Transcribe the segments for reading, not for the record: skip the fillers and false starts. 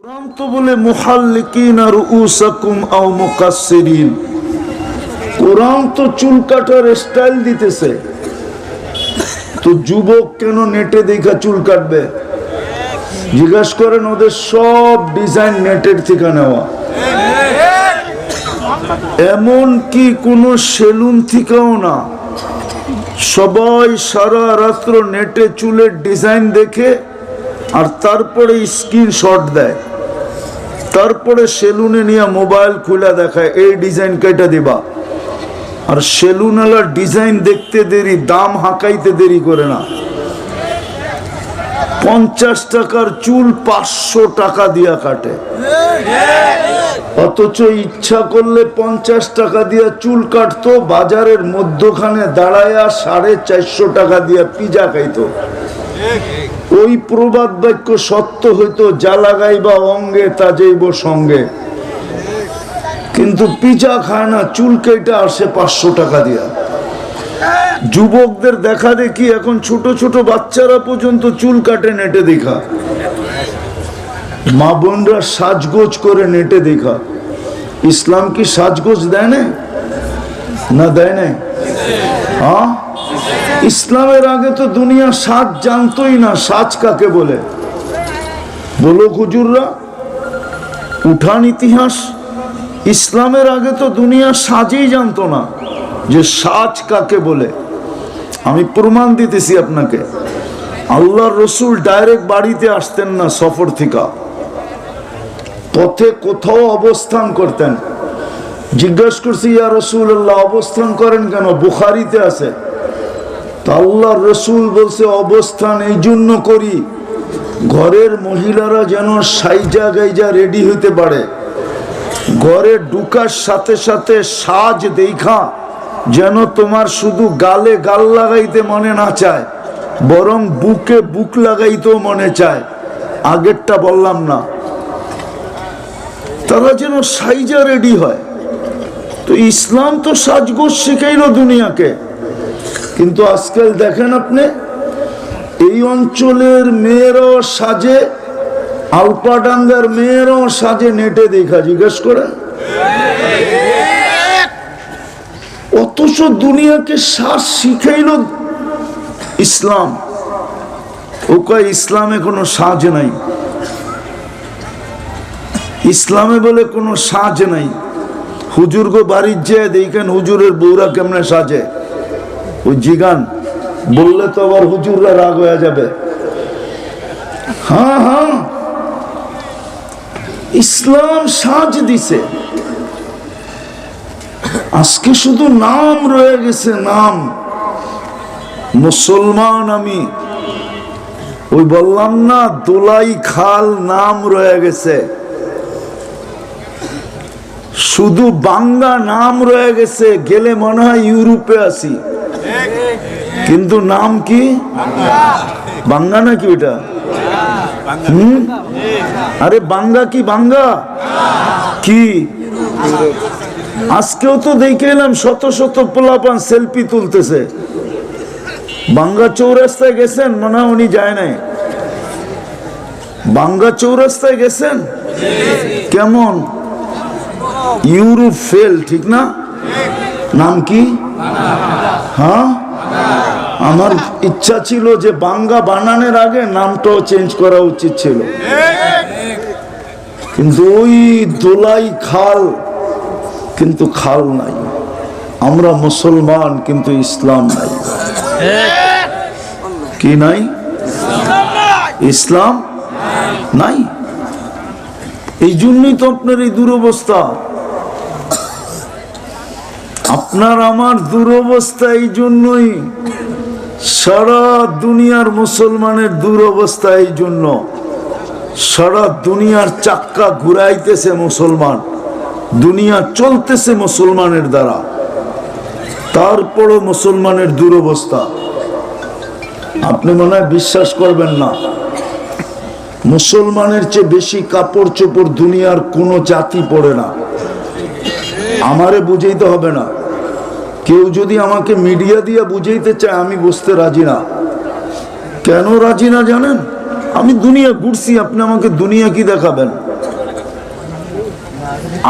কোরআন তো বলে মুহাল্লিকিনা রুউসাকুম আও মুকাসসিরিন। কোরআন তো চুল কাটার স্টাইল দিতেছে, তো যুবক কেন নেটে দেখা চুল কাটবে? জিজ্ঞাসা করেন, ওদের সব ডিজাইন নেটের থেকে নেওয়া, এমন কি কোনো সেলুন থেকেও না। সবাই সারা রাত্র নেটে চুলের ডিজাইন দেখে আর তারপরে স্ক্রিনশট দেয়, তারপরে সেলুনে নিয়ে মোবাইল খুলে দেখায় এই ডিজাইন কেটে দিবা। আর সেলুনওয়ালার ডিজাইন দেখতে দেরি, দাম হাঁকাইতে দেরি করে না। 50 টাকার চুল 500 টাকা দিয়া কাটে, অথচ ইচ্ছা করলে 50 টাকা দিয়া চুল কাটতো, বাজারের মধ্যখানে দাঁড়ায়া 450 টাকা দিয়া পিজা খাইতো। ওই প্রবাদ বাক্য সত্য হইতো, যা লাগাইবা অঙ্গে তা যাইব সঙ্গে। কিন্তু পিজা খায় না, চুল কেটে আসে 500 টাকা দিয়া। যুবকদের দেখা দেখি এখন ছোট ছোট বাচ্চারা পর্যন্ত চুল কাটে নেটে দেখা, মা বোনরা সাজগোজ করে নেটে দেখা। ইসলাম কি সাজগোজ দেয় না দেয় না? হ্যাঁ, ইসলামের আগে তো দুনিয়া সাজ জানতোই না। সাজ কাকে বলে বলো হুজুররা, উঠান ইতিহাস। ইসলামের আগে তো দুনিয়া সাজই জানতো না যে সাজ কাকে বলে। আমি প্রমাণ দিতেছি আপনাকে। আল্লাহর রসুল ডাইরেক্ট বাড়িতে আসতেন না, সফর থেকে পথে কোথাও অবস্থান করতেন। জিজ্ঞাসা করছি, ইয়া রাসূলুল্লাহ অবস্থান করেন কেন? বুখারীতে আছে। তা আল্লাহর রসুল বলছে, অবস্থান এই জন্য করি ঘরের মহিলারা যেন সাইজা গাইজা রেডি হইতে পারে, ঘরে ঢুকার সাথে সাথে সাজ দেখা যেন তোমার শুধু গালে গাল লাগাইতে মনে না চায়, বরং বুকে বুক লাগাইতেও মনে চায়। আগেরটা বললাম না, তারা যেন সাইজা রেডি হয়। তো ইসলাম তো সাজগোজ শিখাইল দুনিয়াকে। কিন্তু আজকাল দেখেন আপনি, এই অঞ্চলের মেয়েরাও সাজে, আলপাডাঙ্গার মেয়েরাও সাজে নেটে দেখা। জিজ্ঞেস করেন, অথচ দুনিয়াকে সাজ শিখাইল ইসলাম। ও কয় ইসলামে কোনো সাজ নাই, ইসলামে বলে কোনো সাজ নাই। হুজুর গো বাড়ির যে দেখেন হুজুরের বউরা কেমনে সাজে, ওই জিগান বললে তো আবার হুজুররা রাগ হয়ে যাবে। হ্যাঁ হ্যাঁ, ইসলাম সাজ দিছে। আজকে শুধু নাম রয়ে গেছে, নাম মুসলমান। আমি ওই বললাম না, দোলাই খাল নাম রয়ে গেছে, শুধু বাংলা নাম রয়ে গেছে। গেলে মনে হয় ইউরোপে আছি, কিন্তু নাম কি বাংলা নাকি ওটা? আরে বাংলা কি বাংলা কি? আজকেও তো দেখে এলাম শত শত পোলাপান সেলফি তুলতেছে। বাংলা চৌরাস্তায় গেছেন? মনে হয় উনি যায় নাই। বাংলা চৌরাস্তায় গেছেন? কেমন? ইউরোপ ফেল, ঠিক না? নাম কি? হ্যাঁ, আমার ইচ্ছা ছিল যে বাংলা বানানোর আগে নামটাও চেঞ্জ করা উচিত ছিল, কিন্তু ওই দোলাই খাল, কিন্তু খাল নাই। আমরা মুসলমান কিন্তু ইসলাম নাই। কি নাই? ইসলাম নাই। এই জন্যই তো আপনার এই দুরবস্থা, আপনার আমার দুরবস্থা। এই জন্যই সারা দুনিয়ার মুসলমানের দুরবস্থা। এই জন্য সারা দুনিয়ার চাক্কা ঘুরাইতেছে মুসলমান, দুনিয়া চলতেছে মুসলমানের দ্বারা, তারপরও মুসলমানের দুরবস্থা। আপনি মনে হয় বিশ্বাস করবেন না, মুসলমানের চেয়ে বেশি কাপড় চোপড় দুনিয়ার কোনো জাতি পড়ে না। আমারে বুঝাইতে হবে না, কেউ যদি আমাকে মিডিয়া দিয়ে বুঝাইতে চায় আমি বুঝতে রাজি না। কেন রাজি না জানেন? আমি দুনিয়া ঘুরছি, আপনি আমাকে দুনিয়া কি দেখাবেন?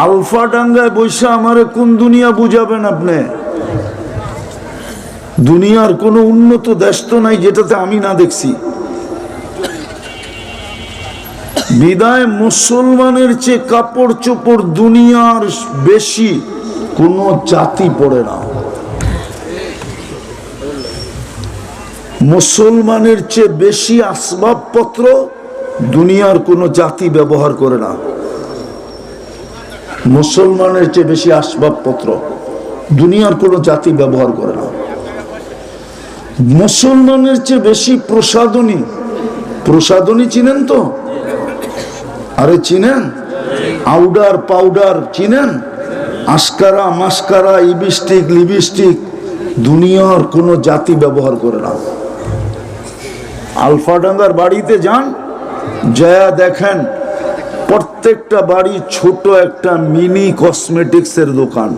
আলফা ডাঙ্গায় বৈশা আমারে কোন দুনিয়া বুঝাবেন আপনি? দুনিয়ার কোন উন্নত দেশ তো নাই যেটাতে আমি না দেখছি। বিদায় মুসলমানের চেয়ে কাপড় চোপড় দুনিয়ার বেশি কোন জাতি পড়ে না। মুসলমানের চেয়ে বেশি আসবাবপত্র দুনিয়ার কোন জাতি ব্যবহার করে না। মুসলমানের চেয়ে বেশি আসবাবপত্র দুনিয়ার কোন জাতি ব্যবহার করে না। মুসলমানের চেয়ে বেশি প্রসাধনী, প্রসাধনী চিনেন তো? আরে চিনেন? আউডার পাউডার চিনেন? আস্কারা মাস্কারা ইবিস্টিক লিপস্টিক দুনিয়ার কোন জাতি ব্যবহার করে না। আলফাডাঙ্গার বাড়িতে যান, যা দেখেন প্রত্যেকটা বাড়ি ছোট একটা মিনি কসমেটিক্স এর দোকান।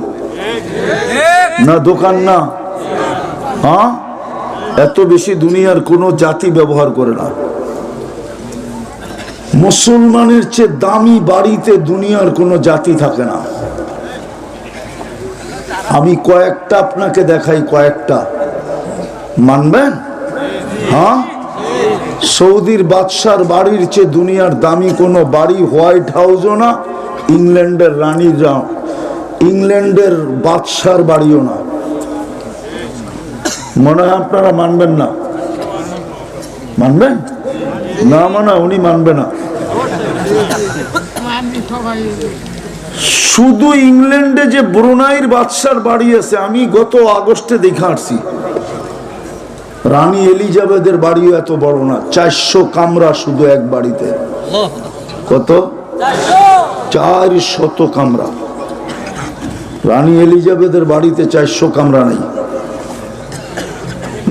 না দোকান না? হ্যাঁ, এত বেশি দুনিয়ার কোন জাতি ব্যবহার করে না। মুসলমানের চেয়ে দামি বাড়িতে দুনিয়ার কোন জাতি থাকে না। আমি কয়েকটা আপনাকে দেখাই, কয়েকটা মানবেন? হ্যাঁ, সৌদির বাদশার বাড়ির চেয়ে দুনিয়ার দামি কোন বাড়ি হোয়াইট হাউসও না, ইংল্যান্ডের রানীরা, ইংল্যান্ডের বাদশার বাড়িও না। মনে হয় আপনারা মানবেন না? মানবেন না? মানে উনি মানবে না। শুধু ইংল্যান্ডে যে ব্রুনাইয়ের বাদশার বাড়ি আছে, আমি গত আগস্টে দেখে আসছি। রানী এলিজাবেথের বাড়িও এত বড় না, 400 কামরা শুধু এক বাড়িতে। কত? 400 কামরা। রানী এলিজাবেথের বাড়িতে 400 কামরা নেই।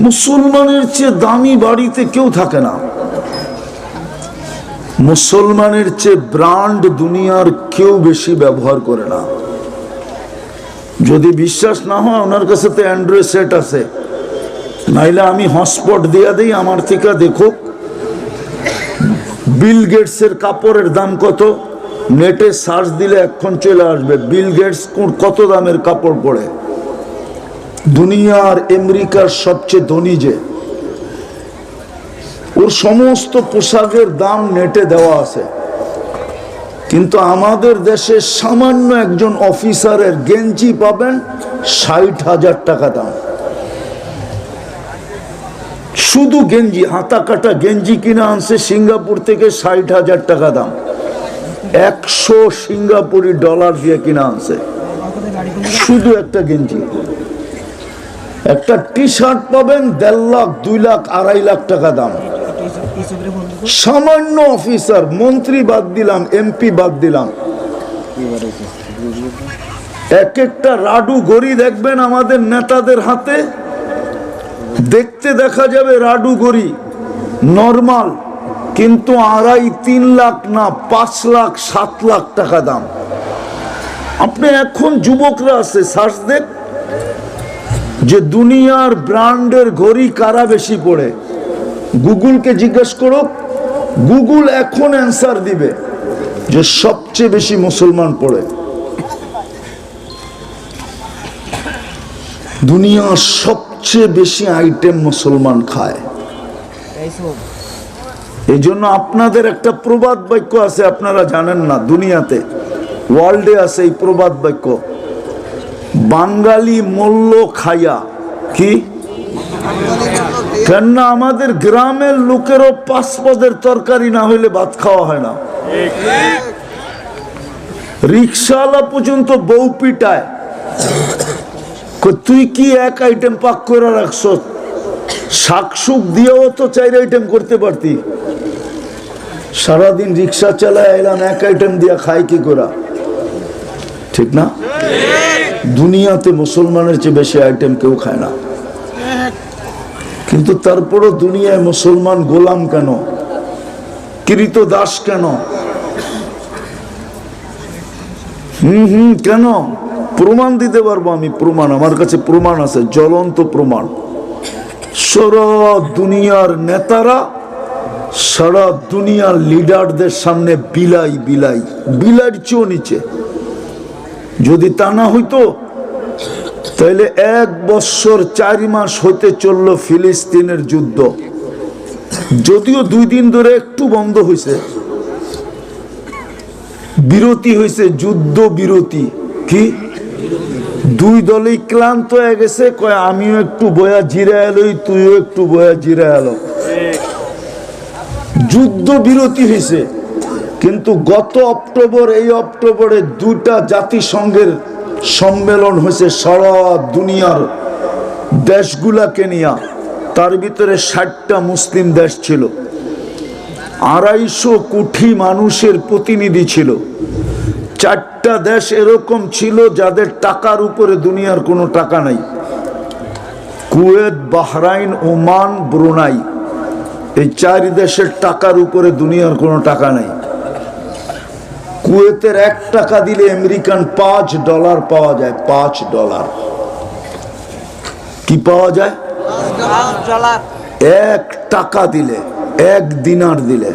মুসলমানের চেয়ে দামি বাড়িতে কেউ থাকে না। মুসলমানের চেয়ে ব্র্যান্ড দুনিয়ার কেউ বেশি ব্যবহার করে না। যদি বিশ্বাস না হয়, ওনার কাছে তো অ্যান্ড্রয়েড সেট আছে, নাইলে আমি হটস্পট দিয়ে দিই, আমার থেকে দেখুক বিল গেটসের কাপড়ের দাম কত। নেটে সার্চ দিলে এখন চলে আসবে বিল গেটস কত দামের কাপড় পরে। দুনিয়ার আমেরিকার সবচেয়ে ধনী যে, ওর সমস্ত পোশাকের দাম নেটে দেওয়া আছে। কিন্তু আমাদের দেশে সামান্য একজন অফিসারের গেঞ্জি পাবেন 60,000 টাকা দাম। শুধু গেঞ্জি, হাতা কাটা গেঞ্জি কিনা আনছে সিঙ্গাপুর থেকে, 60,000 টাকা দাম। 100 সিঙ্গাপুরি ডলার দিয়ে কিনা আনছে শুধু একটা গেঞ্জি। একটা টি শার্ট পাবেন 1.5 লাখ 2 লাখ 2.5 লাখ টাকা দাম। সামান্য অফিসার, মন্ত্রী বাদ দিলাম, এমপি বাদ দিলাম, এক একটা রাডু গড়ি দেখবেন আমাদের নেতাদের হাতে, দেখতে দেখা যাবে রাডু গড়ি নরমাল, কিন্তু 2.5-3 লাখ না, 5 লাখ 7 লাখ টাকা দাম। আপনি এখন যুবকরা আছে, সার্চ দেখ যে দুনিয়ার ব্র্যান্ডের ঘড়ি কারা বেশি পড়ে। গুগলকে জিজ্ঞেস করো, গুগল এখন অ্যান্সার দিবে যে সবচেয়ে বেশি মুসলমান পড়ে। দুনিয়ার সবচেয়ে বেশি আইটেম মুসলমান খায়। এই জন্য আপনাদের একটা প্রবাদ বাক্য আছে, আপনারা জানেন না, দুনিয়াতে ওয়ার্ল্ডে আছে এই প্রবাদ বাক্য, বাঙালি মল্ল খাইয়া। কি? কেননা আমাদের গ্রামের লোকেরও 5 পদের তরকারি না হইলে ভাত খাওয়া হয় না। রিক্সাওয়ালা পর্যন্ত বউ পিটায়, তুই কি এক আইটেম পাক করে রাখছ, শাকসুক দিয়েও তো 4 আইটেম করতে পারতি। সারাদিন রিক্সা চালায় এলাম, এক আইটেম দিয়া খাই কি করা? ঠিক না? দুনিয়াতে মুসলমানের চেয়ে বেশি আইটেম কেউ খায় না। কিন্তু তারপরও দুনিয়ায় মুসলমান গোলাম কেন, কৃত দাস কেন? কেন? প্রমাণ দিতে পারবো আমি, প্রমাণ আমার কাছে প্রমাণ আছে, জ্বলন্ত প্রমাণ। সারা দুনিয়ার নেতারা সারা দুনিয়ার লিডারদের সামনে বিলাই বিলাই, বিলাইয়ের চেয়েও নিচে। যদি তা না হইতো তাহলে 1 বৎসর 4 মাস হইতে চলল ফিলিস্তিনের যুদ্ধ। যদিও 2 দিন ধরে একটু বন্ধ হয়েছে, বিরতি হয়েছে, যুদ্ধ বিরতি। কি 2 দলই ক্লান্ত হয়ে গেছে, কয় আমিও একটু বয়া জিরা এলোই, তুইও একটু বয়া জিরা এলো, যুদ্ধ বিরতি হয়েছে। কিন্তু গত অক্টোবর, এই অক্টোবরে 2টা জাতিসংঘের সম্মেলন হয়েছে সারা দুনিয়ার দেশগুলাকে নিয়ে। তার ভিতরে 60টা মুসলিম দেশ ছিল, 250 কোটি মানুষের প্রতিনিধি ছিল। 4টা দেশ এরকম ছিল যাদের টাকার উপরে দুনিয়ার কোনো টাকা নাই, কুয়েত, বাহরাইন, ওমান, ব্রুনাই। এই 4 দেশের টাকার উপরে দুনিয়ার কোনো টাকা নাই। কুয়েতের 1 টাকা দিলে আমেরিকান $5 পাওয়া যায়। $5 কি পাওয়া যায়? 1 টাকা দিলে, 1 দিনার দিলে।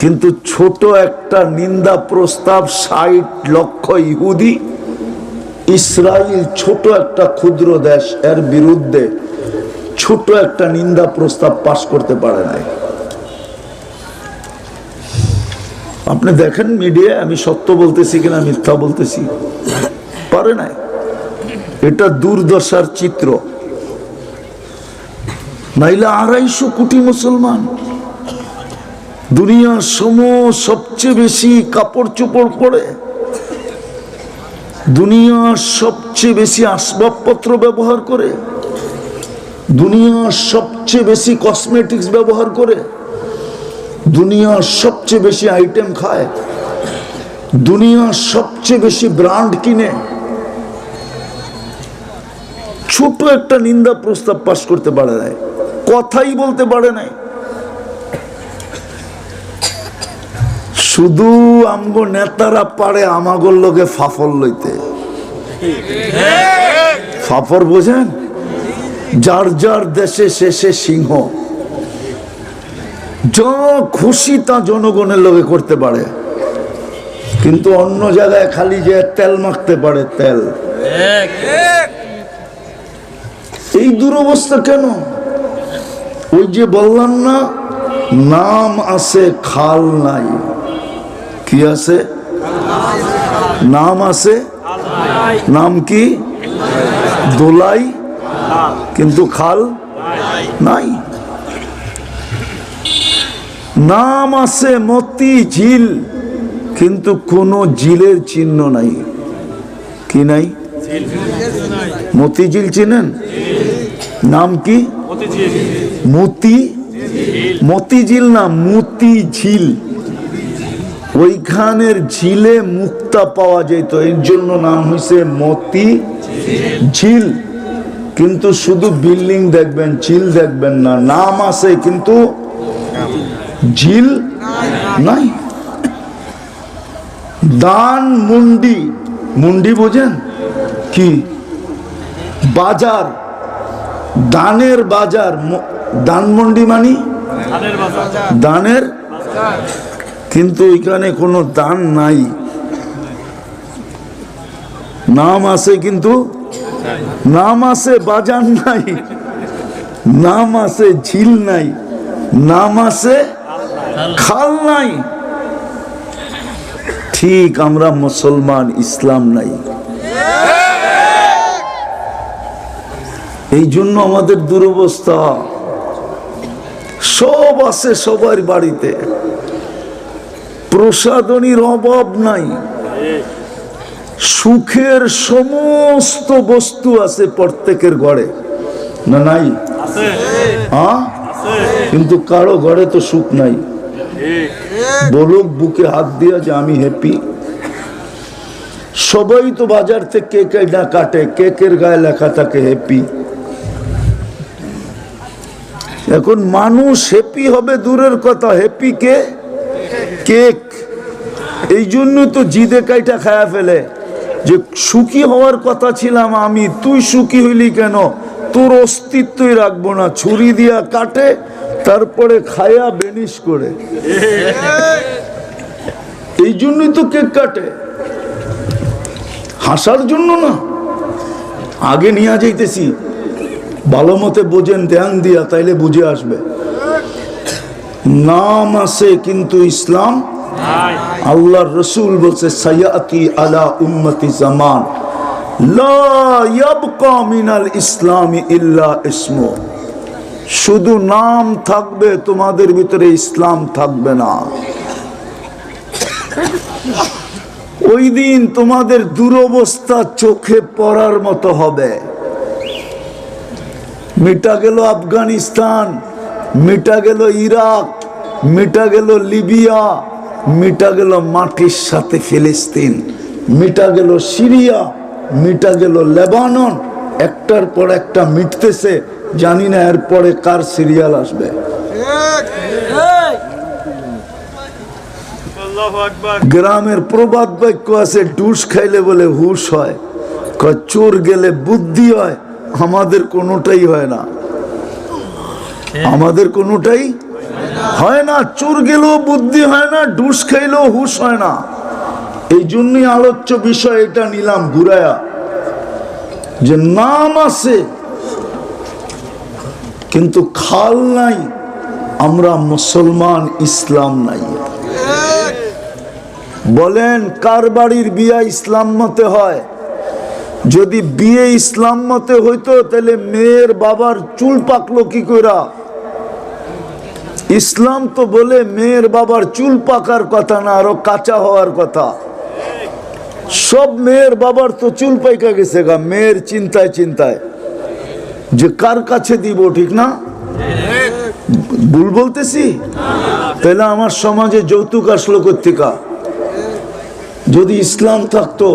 কিন্তু ছোট একটা নিন্দা প্রস্তাব, 60 লক্ষ ইহুদি, ইসরায়েল ছোট একটা ক্ষুদ্র দেশ, এর বিরুদ্ধে ছোট একটা নিন্দা প্রস্তাব পাশ করতে পারে নাই। আপনি দেখেন মিডিয়ায়, আমি সত্য বলতেছি কিনা মিথ্যা বলতেছি, পারে নাই। এটা দুর্দশার চিত্র। নাইলে 250 কোটি মুসলমান, দুনিয়ার সবচেয়ে বেশি কাপড় চোপড় পরে, দুনিয়ার সবচেয়ে বেশি আসবাবপত্র ব্যবহার করে, দুনিয়ার সবচেয়ে বেশি কসমেটিক্স ব্যবহার করে, দুনিয়ার সবচেয়ে বেশি আইটেম খায়, দুনিয়ার সবচেয়ে বেশি ব্র্যান্ড কিনে, ছোট একটা নিন্দা প্রস্তাব পাশ করতে পারে নাই, কথাই বলতে পারে নাই। শুধু আমগো নেতারা পারে আমাগোর লোকে ফাফর লইতে। ফাফর বোঝেন? যার যার দেশে শেষে সিংহ, যা খুশি তা জনগণের লোকে করতে পারে, কিন্তু অন্য জায়গায় খালি যে তেল মাখতে পারে, তেল। এই দুরবস্থা কেন? ওই যে বললাম না, নাম আছে খাল নাই। কি আছে? নাম আছে, নাম কি? দোলাই, কিন্তু খাল নাই। নাম আছে মতি ঝিল, কিন্তু কোন ঝিলের চিহ্ন নাই। কি নাই? মতিঝিল চিনেন? নাম কি? মতিঝিল না, মতিঝিল। ওইখানের ঝিলে মুক্তা পাওয়া যেত, এর জন্য নাম হয়েছে মতিঝিল। কিন্তু শুধু বিল্ডিং দেখবেন, ঝিল দেখবেন না। নাম আছে কিন্তু ঝিল নাই। দান মুন্ডি, মুন্ডি বোঝেন? কি? বাজার, দানের বাজার। দানমন্ডি মানি দানের, কিন্তু এখানে কোনো দান নাই। নাম আছে কিন্তু নাম আছে বাজার নাই, নাম আছে ঝিল নাই, নাম আছে খাল নাই। ঠিক আমরা মুসলমান, ইসলাম নাই। এই জন্য আমাদের দুরবস্থা। সব আছে সবার বাড়িতে, প্রসাদনীর অভাব নাই, সুখের সমস্ত বস্তু আছে প্রত্যেকের ঘরে, না নাই? হ্যাঁ, কিন্তু কারো ঘরে তো সুখ নাই। বলুক বুকে হাত দিয়া যে আমি হ্যাপি। সবাই তো বাজার থেকে কেক না কাটে, কেকের গায়ে লেখা থাকে হ্যাপি। এখন মানুষ হ্যাপি হবে দূরের কথা, হ্যাপি কে? কেক। এই জন্য তো জিদে কাইটা খায়া ফেলে, যে সুখী হওয়ার কথা ছিলাম আমি, তুই সুখী হইলি কেন? তোর অস্তিত্বই রাখবো না। ছুরি দিয়া কাটে, তারপরে খায়া বেনিশ করে। এই জন্যই তো কেক কাটে, হাসার জন্য না। আগে নিয়ে যাইতেছি, ভালো মতে বোঝেন, ধ্যান দিয়া, তাইলে বুঝে আসবে। নাম আছে কিন্তু ইসলাম। আল্লাহর রসুল বলছে সায়াতি আলা উম্মতি জামান লা ইয়াবকা মিনাল ইসলামি ইল্লা ইসমু। শুধু নাম থাকবে, তোমাদের ভিতরে ইসলাম থাকবে না। ওই দিন তোমাদের দুরবস্থা চোখে পড়ার মতো হবে। মিটা গেল আফগানিস্তান, মিটা গেল ইরাক, মিটা গেল লিবিয়া, মিটা গেল মাটির সাথে ফিলিস্তিন, মিটা গেল সিরিয়া, মিটা গেল লেবানন। একটার পর একটা মিটতেছে, জানি না এরপরে কার সিরিয়াল আসবে। গ্রামের প্রবাদ বাক্য আছে, ডুস খাইলে বলে হুশ হয়, চোর গেলে বুদ্ধি হয়। আমাদের কোনোটাই হয় না, আমাদের কোনোটাই হয় না। চোর গেলেও বুদ্ধি হয় না, ডুস খাইলেও হুশ হয় না। এই জন্যই আলোচ্য বিষয় এটা নিলাম ঘুরায়া, যে নাম আছে কিন্তু খাল নাই। আমরা মুসলমান, ইসলাম নাই। বলেন কার বাড়ির বিয়ে ইসলাম মতে হয়? যদি বিয়ে ইসলাম মতে হইতো তাহলে মেয়ের বাবার চুল পাকলো কি কইরা? ইসলাম তো বলে মেয়ের বাবার চুল পাকার কথা না, আরো কাঁচা হওয়ার কথা। সব মেয়ের বাবার তো চুল পাইকা গেছে গা, মেয়ের চিন্তায় চিন্তায় যে কার কাছে দিব, ঠিক না? ভুল বলতেছি? তাহলে আমার সমাজে যৌতুক আসলো কোত্থেকা? যদি ইসলাম থাকতো।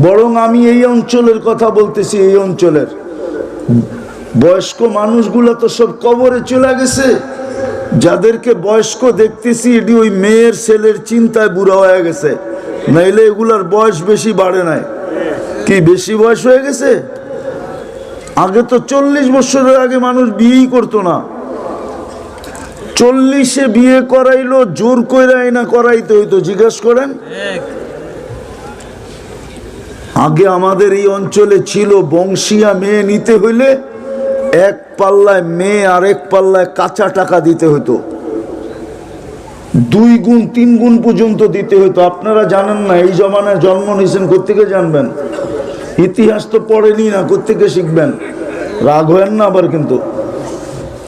বরং আমি এই অঞ্চলের কথা বলতেছি, এই অঞ্চলের বয়স্ক মানুষগুলো তো সব কবরে চলে গেছে। যাদেরকে বয়স্ক দেখতেছি এটি ওই মেয়ের ছেলের চিন্তায় বুড়া হয়ে গেছে, নাইলে এগুলার বয়স বেশি বাড়ে নাই। কি বেশি বয়স হয়ে গেছে? আগে তো 40 বছরের আগে মানুষ বিয়েই করতো না। 40-এ বিয়ে করাইলো, জোর কইরাই না করাইতে হইতো। জিজ্ঞাসা করেন, আগে আমাদের এই অঞ্চলে ছিল বংশীয়া মেয়ে নিতে হইলে এক পাল্লায় মেয়ে আর এক পাল্লায় কাঁচা টাকা দিতে হতো, 2 গুণ 3 গুণ পর্যন্ত দিতে হতো। আপনারা জানেন না, এই জমানায় জন্ম নিয়েছেন, কোত্থেকে জানবেন? ইতিহাস তো পড়েনি না, কোত্থেকে শিখবেন? রাগ হয় না আবার। কিন্তু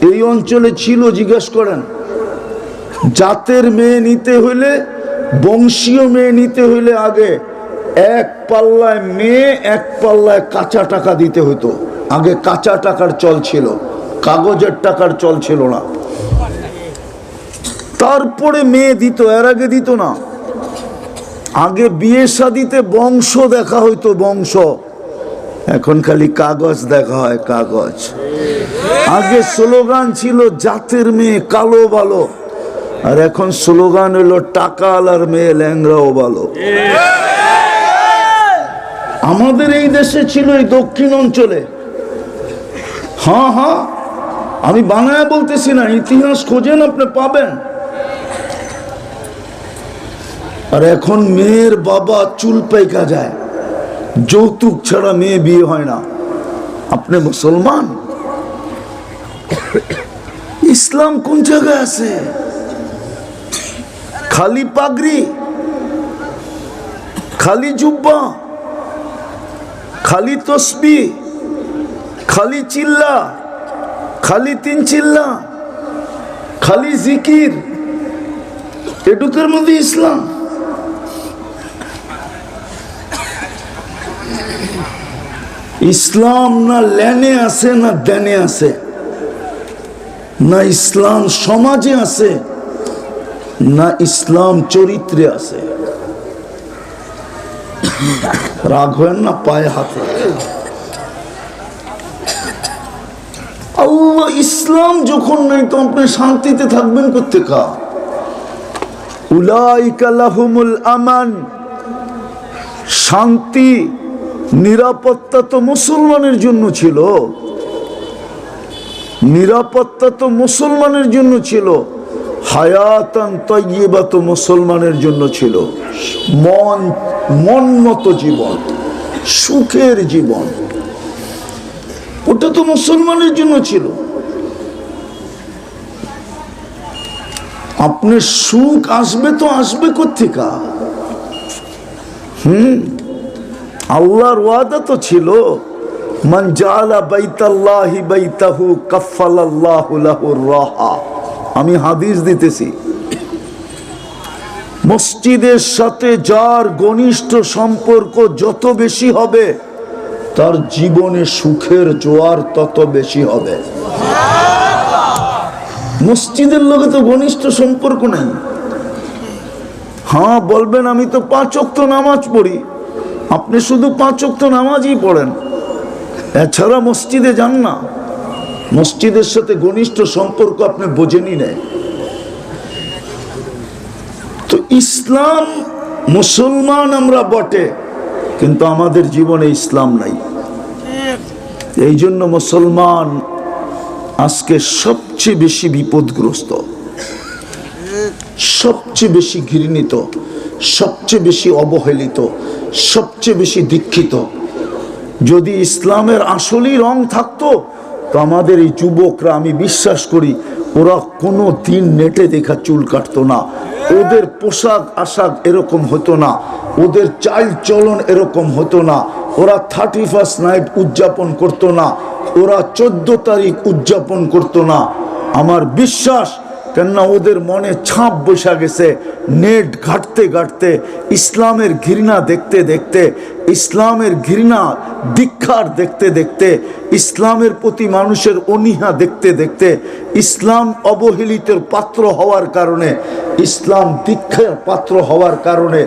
এই অঞ্চলে ছিল, জিজ্ঞাসা করেন। জাতের মেয়ে নিতে হইলে, বংশীয় মেয়ে নিতে হইলে আগে এক পাল্লায় মেয়ে, এক পাল্লায় কাঁচা টাকা দিতে হতো। আগে কাঁচা টাকার চল ছিল, কাগজের টাকার চল ছিল না। তারপরে মেয়ে দিত, এর আগে দিত না। আগে বিয়ে শাদিতে বংশ দেখা হইতো, বংশ। এখন খালি কাগজ দেখা হয়, কাগজ। আগে স্লোগান ছিল জাতের মেয়ে কালো ভালো, আর এখন স্লোগান হলো টাকা আলার মেয়ে ল্যাংরাও ভালো। আমাদের এই দেশে ছিল, এই দক্ষিণ অঞ্চলে। হ্যাঁ হ্যাঁ, আমি বানায় বলতেছি না, ইতিহাস খোঁজেন, আপনি পাবেন। আর এখন মেয়ের বাবা চুল পাইকা যায়, যৌতুক ছাড়া মেয়ে বিয়ে হয় না। আপনি মুসলমান? ইসলাম কোন জায়গায় আছে? খালি পাগড়ি, খালি জুব্বা, খালি তসবি, খালি চিল্লা, খালি 3 চিল্লা, খালি জিকির, এটুকের মধ্যে ইসলাম? ইসলাম না লেনে আছে, না দেনে আছে, না ইসলাম সমাজে আছে, না ইসলাম চরিত্রে আছে। রাগ হয় না, পায়ে হাত রাখে। আল্লাহ ইসলাম যখন নাই তো আপনি শান্তিতে থাকবেন কোত্থেকা? উলাইকা লাহুমুল আমান, শান্তি নিরাপত্তা তো মুসলমানের জন্য ছিল। নিরাপত্তা তো মুসলমানের জন্য ছিল, হায়াতান তাইয়্যিবা তো মুসলমানের জন্য ছিল, মন মতো জীবন, সুখের জীবন, ওটা তো মুসলমানের জন্য ছিল। আপনার সুখ আসবে তো আসবে কোত্থেকা? আল্লাহর ওয়াদা তো ছিল, মান জাআলা বাইতাল্লাহি বাইতাহু কাফফালাল্লাহু লাহুর রাহা। আমি হাদিস দিতেছি, মসজিদের সাথে যার ঘনিষ্ঠ সম্পর্ক যত বেশি হবে, তার জীবনে সুখের জোয়ার তত বেশি হবে। মসজিদের লোকে তো ঘনিষ্ঠ সম্পর্ক নাই। হ্যাঁ বলবেন আমি তো 5 ওয়াক্ত নামাজ পড়ি, আপনি শুধু 5 ওয়াক্ত নামাজই পড়েন, এছাড়া মসজিদে যান না, মসজিদের সাথে ঘনিষ্ঠ সম্পর্ক আপনি বোঝেনই না। তো ইসলাম, মুসলমান আমরা বটে, কিন্তু আমাদের জীবনে ইসলাম নাই। এই জন্য মুসলমান আজকে সবচেয়ে বেশি বিপদগ্রস্ত, সবচেয়ে বেশি ঘৃণিত, সবচেয়ে বেশি অবহেলিত, সবচেয়ে বেশি দীক্ষিত। যদি ইসলামের আসলেই রং থাকতো, তো আমাদের এই যুবকরা, আমি বিশ্বাস করি ওরা কোনো দিন নেটে দেখা চুল কাটতো না, ওদের পোশাক আশাক এরকম হতো না, ওদের চাল চলন এরকম হতো না, ওরা 31st নাইট উদযাপন করতো না, ওরা 14 তারিখ উদযাপন করতো না। আমার বিশ্বাস, কেননা ওদের মনে ছাপ বসা গেছে। নেট ঘাটতে ঘাটতে, ইসলামের ঘৃণা দেখতে দেখতে, ইসলামের ঘৃণা দীক্ষার দেখতে দেখতে, ইসলামের প্রতি মানুষের অনীহা দেখতে দেখতে, ইসলাম অবহেলিতের পাত্র হওয়ার কারণে, ইসলাম দীক্ষার পাত্র হওয়ার কারণে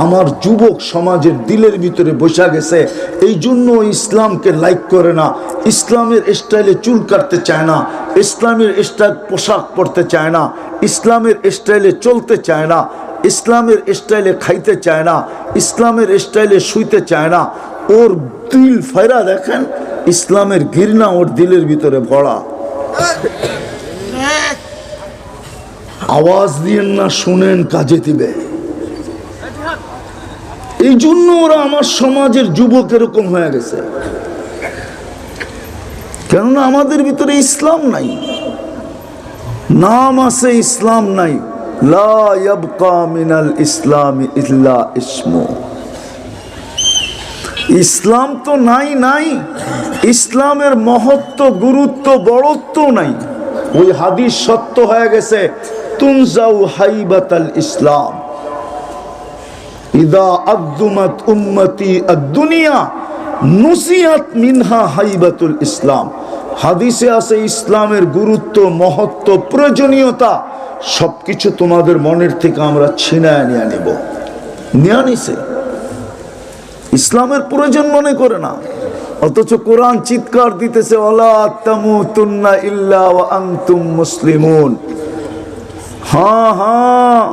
আমার যুবক সমাজের দিলের ভিতরে বসা গেছে। এই জন্য ইসলামকে লাইক করে না, ইসলামের স্টাইলে চুল কাটতে চায় না, ইসলামের স্টাইল পোশাক পরতে চায় না, ইসলামের স্টাইলে চলতে চায় না, ইসলামের স্টাইলে খাইতে চায় না, ইসলামের স্টাইলে শুইতে চায় না। ওর দিল ফায়রা দেখেন, ইসলামের ঘৃণা ওর দিলের ভিতরে ভরা। আওয়াজ দিয়েন না, শুনেন, কাজে দিবে। এই জন্য ওরা আমার সমাজের যুবক এরকম হয়ে গেছে, কেননা আমাদের ভিতরে ইসলাম নাই, নাম আছে ইসলাম নাই। লা ইয়াবকা মিনাল ইসলামি ইল্লা ইসমু। ইসলাম তো নাই নাই, ইসলামের মহত্ব, গুরুত্ব, বড়ত্ব নাই। ওই হাদিস সত্য হয়ে গেছে, তুনজাউ হাইবাতাল ইসলাম ইদা আদুমাত উম্মতি আদ-দুনিয়া নুসিয়াত মিনহা হাইবাতুল ইসলাম। হাদিসে আছে ইসলামের গুরুত্ব, মহত্ব, প্রয়োজনীয়তা সবকিছু তোমাদের মনের থেকে আমরা ছিনায় নিয়ে নেব। নিয়ে নিছে, ইসলামের প্রয়োজন মনে করে না, অথচ কোরআন চিৎকার দিতেছে, ওয়ালা তামুতুন্না ইল্লা ওয়া আনতুম মুসলিমুন। হ্যাঁ হ্যাঁ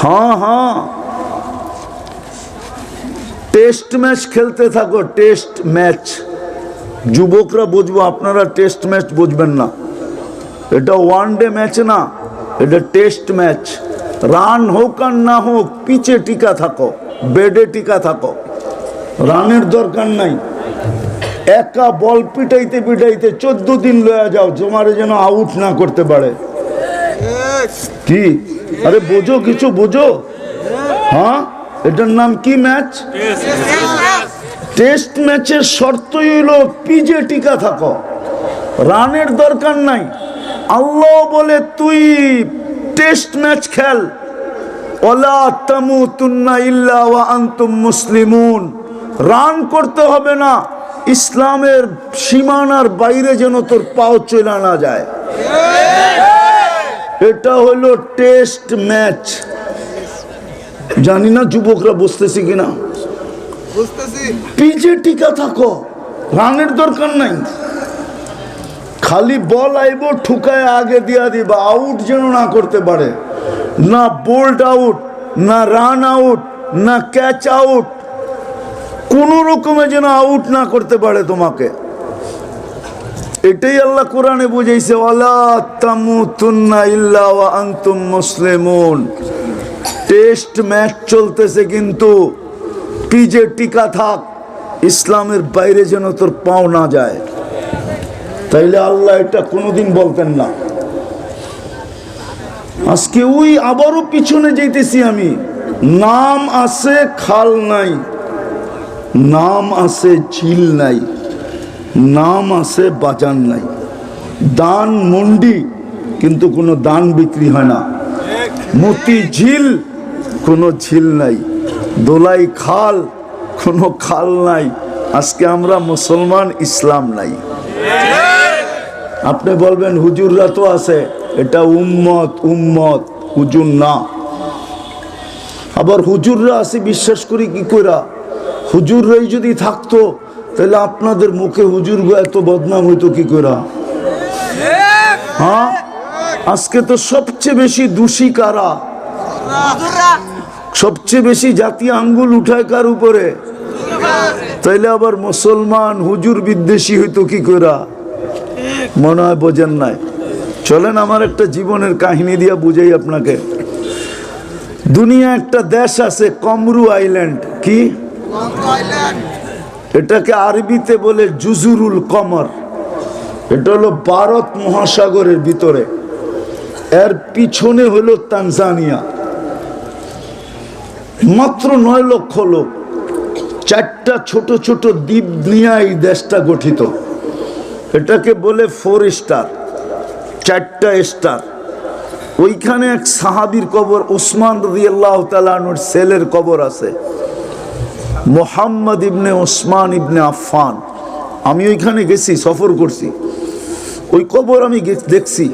হ্যাঁ হ্যাঁ, টেস্ট ম্যাচ খেলতে থাকো, টেস্ট ম্যাচ। যুবকরা বুঝবো, আপনারা টেস্ট ম্যাচ বুঝবেন না। এটা ওয়ান ডে ম্যাচ না, এটা টেস্ট ম্যাচ। রান হোক আর না হোক, পিচে টিকা থাকো, বেডে টিকা থাকো, রানের দরকার নাই। একা বল পিটাইতে পিটাইতে 14 দিন লয়ে যাও, তোমারে যেন আউট না করতে পারে। কি আরে বোঝো, কিছু বোঝো? হ্যাঁ, এটার নাম কি ম্যাচ? টেস্ট ম্যাচের শর্তই হলো পিজে টিকা থাকো, রানের দরকার নাই। আল্লাহ বলে তুই টেস্ট ম্যাচ খেল, ওয়ালা তামুতুন্না ইল্লা ওয়া আনতুম মুসলিমুন। রান করতে হবে না, ইসলামের সীমানার বাইরে যেন তোর পাও চলে না যায়। এটা হলো টেস্ট ম্যাচ। জানি না যুবকরা বুঝতেছি কিনা। পিচে টিকা থাকো, রানের দরকার নাই। খালি বল আইব, ঠুকায় আগে দিয়া দিবা, আউট যেন না করতে পারে। না বোল্ড আউট, না রান আউট, না ক্যাচ আউট, কোন রকমে যেন আউট না করতে পারে তোমাকে। এটাই আল্লাহ কোরআনে বুঝাইছে, ওয়ালা তামুতুন্না ইল্লা ওয়া আনতুম মুসলিমুন। টেস্ট ম্যাচ চলতেছে, কিন্তু পিজে টিকা থাক, ইসলামের বাইরে যেন তোর পাও না যায়। তাইলে আল্লাহ এটা কোনোদিন বলতেন না। আজকে ওই আবারও পিছনে যাইতেছি আমি। নাম আছে, খাল নাই, নাম আছে, ঝিল নাই, নাম আছে, বাজার নাই। দান মন্ডি, কিন্তু কোনো দান বিক্রি হয় না। মতি ঝিল, কোনো ঝিল নাই। দোলাই খাল, কোনো খাল নাই। আজকে আমরা মুসলমান, ইসলাম নাই। আপনি বলবেন হুজুররা তো আছে, এটা উম্মত, উম্মত, হুজুর না। আবার হুজুররা আছে বিশ্বাস করি কি কইরা? হুজুররাই যদি থাকতো তাহলে আপনাদের মুখে হুজুর এত বদনাম হইতো কি কইরা? হ্যাঁ, আজকে তো সবচেয়ে বেশি দোষী কারা? সবচেয়ে বেশি জাতীয় আঙ্গুল উঠায় কার উপরে? তাইলে আবার মুসলমান হুজুর বিদ্বেষী হইতো কি কইরা? মনে হয় বোঝেন নাই। চলেন আমার একটা জীবনের কাহিনী দিয়া বুঝাই আপনাকে। দুনিয়া একটা দেশ আছে কমরু আইল্যান্ড। কি? এটাকে আরবিতে বলে জুজুরুল কমর। এটা হলো ভারত মহাসাগরের ভিতরে। এর পিছনে হলো তানজানিয়া। মাত্র 9 লক্ষ লোক, 4টা ছোট ছোট দ্বীপ নিয়ে এই দেশটা গঠিত। এটাকে বলে 4 স্টার, 4টা স্টার। ওইখানে এক সাহাবীর কবর, উসমান রাদিয়াল্লাহু তাআলা আনহুর ছেলের কবর আছে, মুহাম্মদ ইবনে উসমান ইবনে আফফান। আমি ওইখানে গেছি, সফর করছি, ওই কবর আমি দেখছি।